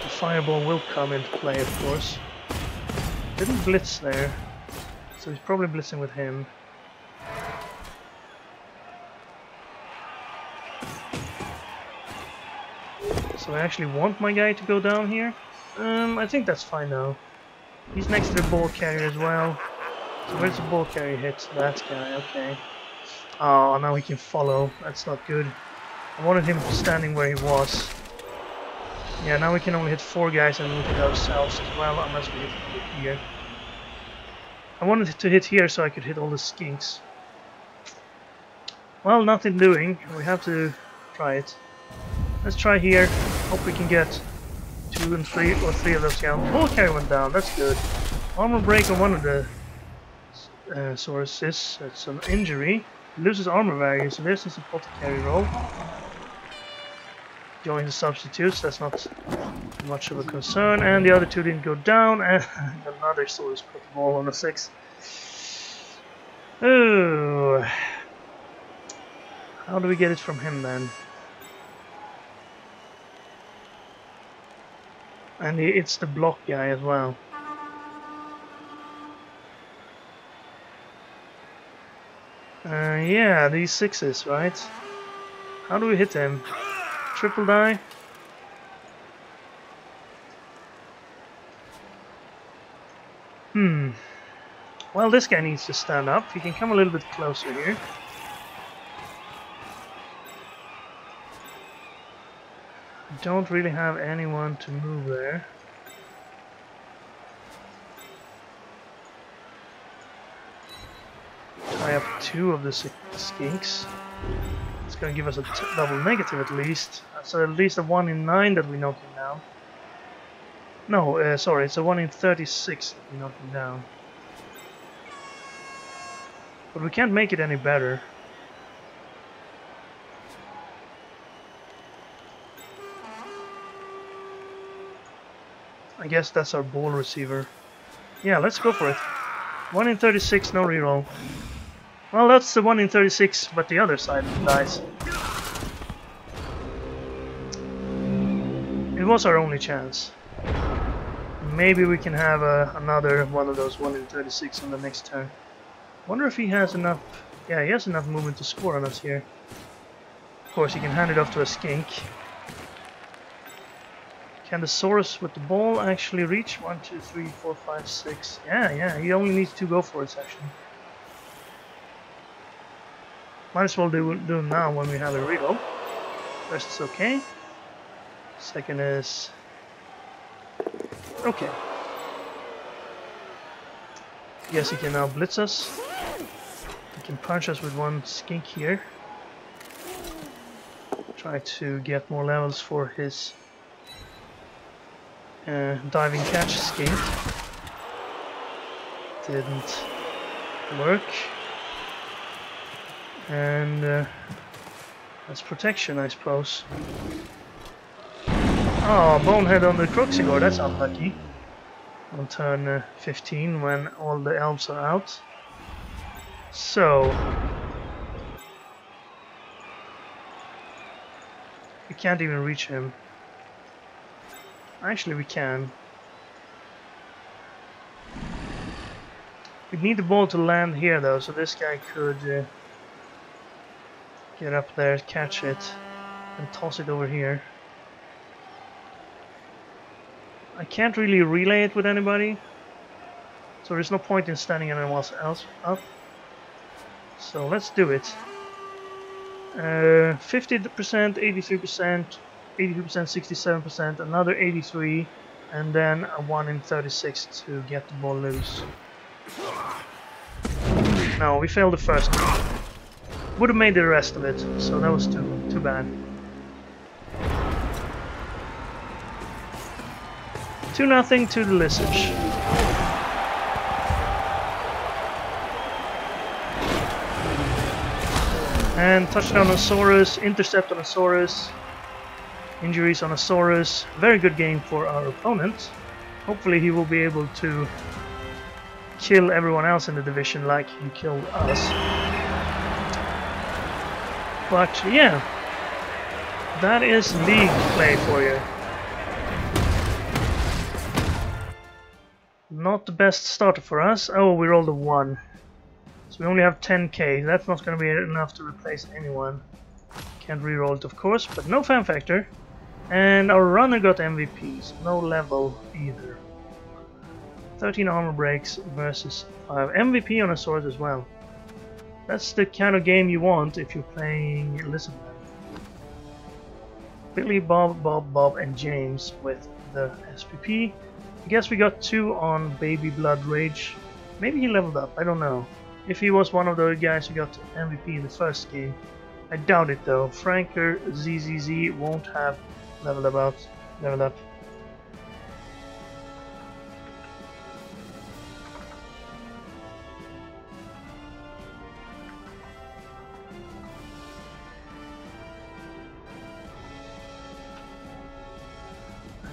the fireball will come into play, of course. Didn't blitz there, so he's probably blitzing with him. So I actually want my guy to go down here. I think that's fine now. He's next to the ball carrier as well. So where's the ball carrier hit? That guy, okay. Oh, now he can follow. That's not good. I wanted him standing where he was. Yeah, now we can only hit 4 guys and we hit ourselves as well, unless we hit here. I wanted to hit here so I could hit all the skinks. Well, nothing doing. We have to try it. Let's try here. Hope we can get 2 and 3 or 3 of those down. Ball carrier went down. That's good. Armor break on one of the sources. That's an injury. Loses armor value, so there's his apothecary roll. Join the substitutes. That's not much of a concern. And the other 2 didn't go down. And another source put the ball on a 6. Oh. How do we get it from him then? And it's the block guy as well. Yeah, these 6s, right? How do we hit him? Triple die? Well, this guy needs to stand up. He can come a little bit closer here. Don't really have anyone to move there. Tie up 2 of the skinks. It's gonna give us a double negative at least. So at least a 1 in 9 that we knock him down. No, sorry, it's a 1 in 36 that we knock him down. But we can't make it any better. I guess that's our ball receiver. Yeah, let's go for it. 1 in 36, no reroll. Well, that's the 1 in 36, but the other side dies. It was our only chance. Maybe we can have another one of those 1 in 36 on the next turn. Wonder if he has enough... Yeah, he has enough movement to score on us here. Of course, he can hand it off to a skink. Can the source with the ball actually reach? 1, 2, 3, 4, 5, 6. Yeah, he only needs 2 go for it actually. Might as well do it now when we have a rito. First is okay. Second is... okay. Guess he can now blitz us. He can punch us with one skink here. Try to get more levels for his diving catch skink. Didn't work. And that's protection, I suppose. Oh, bonehead on the Croxigore, that's unlucky. On turn 15 when all the elves are out. So we can't even reach him. Actually, we can. We need the ball to land here though, so this guy could get up there, catch it, and toss it over here. I can't really relay it with anybody, so there's no point in standing anyone else up. So let's do it. 50%, 83%, 83%, 67%, another 83, and then a 1 in 36 to get the ball loose. No, we failed the first one. Would have made the rest of it, so that was too bad. 2-0 to the Lizards. And touchdown on Saurus, intercept on Saurus, injuries on Saurus. Very good game for our opponent. Hopefully he will be able to kill everyone else in the division like he killed us. But yeah, that is league play for you. Not the best starter for us. Oh, we rolled a 1. So we only have 10k. That's not going to be enough to replace anyone. Can't reroll it, of course, but no fan factor. And our runner got MVPs. No level either. 13 armor breaks versus 5. MVP on a sword as well. That's the kind of game you want if you're playing Elizabeth. Billy, Bob, and James with the SPP. I guess we got 2 on Baby Blood Rage. Maybe he leveled up, I don't know. If he was one of the guys who got MVP in the first game. I doubt it though. Franker ZZZ won't have leveled up.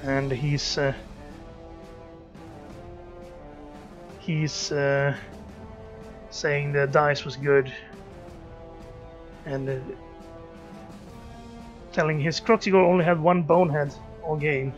And he's saying the dice was good, and telling his Croxigore only had 1 bonehead all game.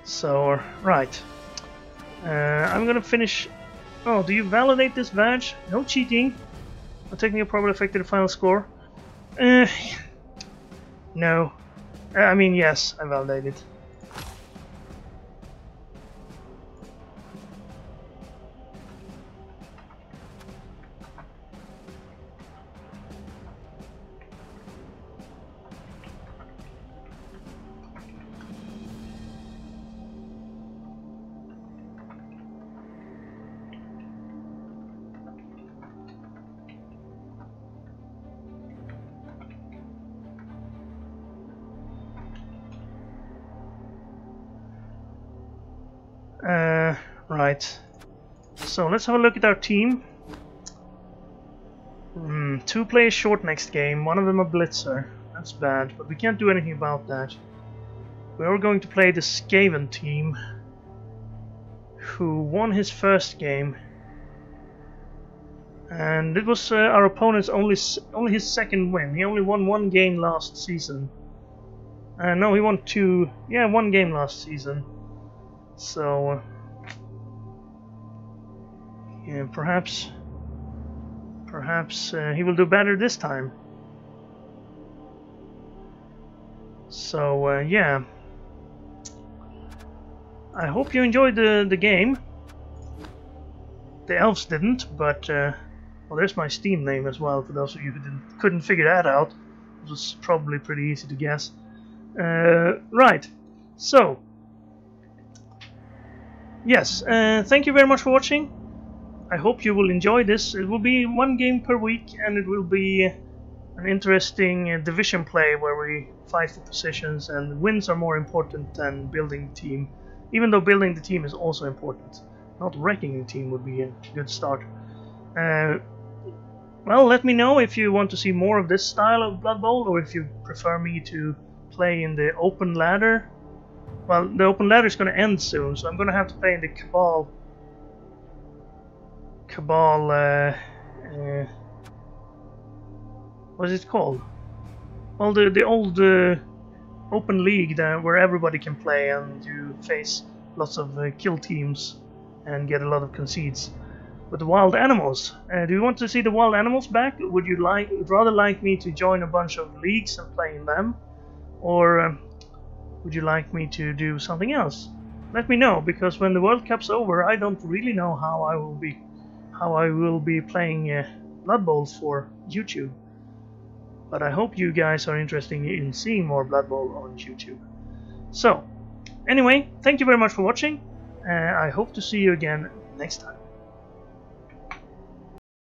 So, right. I'm gonna finish... Oh, do you validate this badge? No cheating. No technical probably affected the final score. No. I mean, yes, I validated. Right. So let's have a look at our team. 2 players short next game, one of them a blitzer. That's bad, but we can't do anything about that. We are going to play the Skaven team, who won his first game. And it was our opponent's only his second win. He only won 1 game last season. No, he won 2. Yeah, 1 game last season. So yeah, perhaps he will do better this time. So yeah, I hope you enjoyed the game. The elves didn't, but well, there's my Steam name as well for those of you who couldn't figure that out. It was probably pretty easy to guess. Right, so yes, thank you very much for watching. I hope you will enjoy this. It will be one game per week, and it will be an interesting division play where we fight for positions, and wins are more important than building the team, even though building the team is also important. Not wrecking the team would be a good start. Well, let me know if you want to see more of this style of Blood Bowl, or if you prefer me to play in the open ladder. Well, the open ladder is going to end soon, so I'm going to have to play in the Cabal, what is it called? Well, the old open league there, where everybody can play and you face lots of kill teams and get a lot of concedes. With the wild animals, do you want to see the wild animals back? Would you rather like me to join a bunch of leagues and play in them, or would you like me to do something else? Let me know, because when the World Cup's over, I don't really know how I will be playing Blood Bowl for YouTube. But I hope you guys are interested in seeing more Blood Bowl on YouTube. So, anyway, thank you very much for watching. I hope to see you again next time.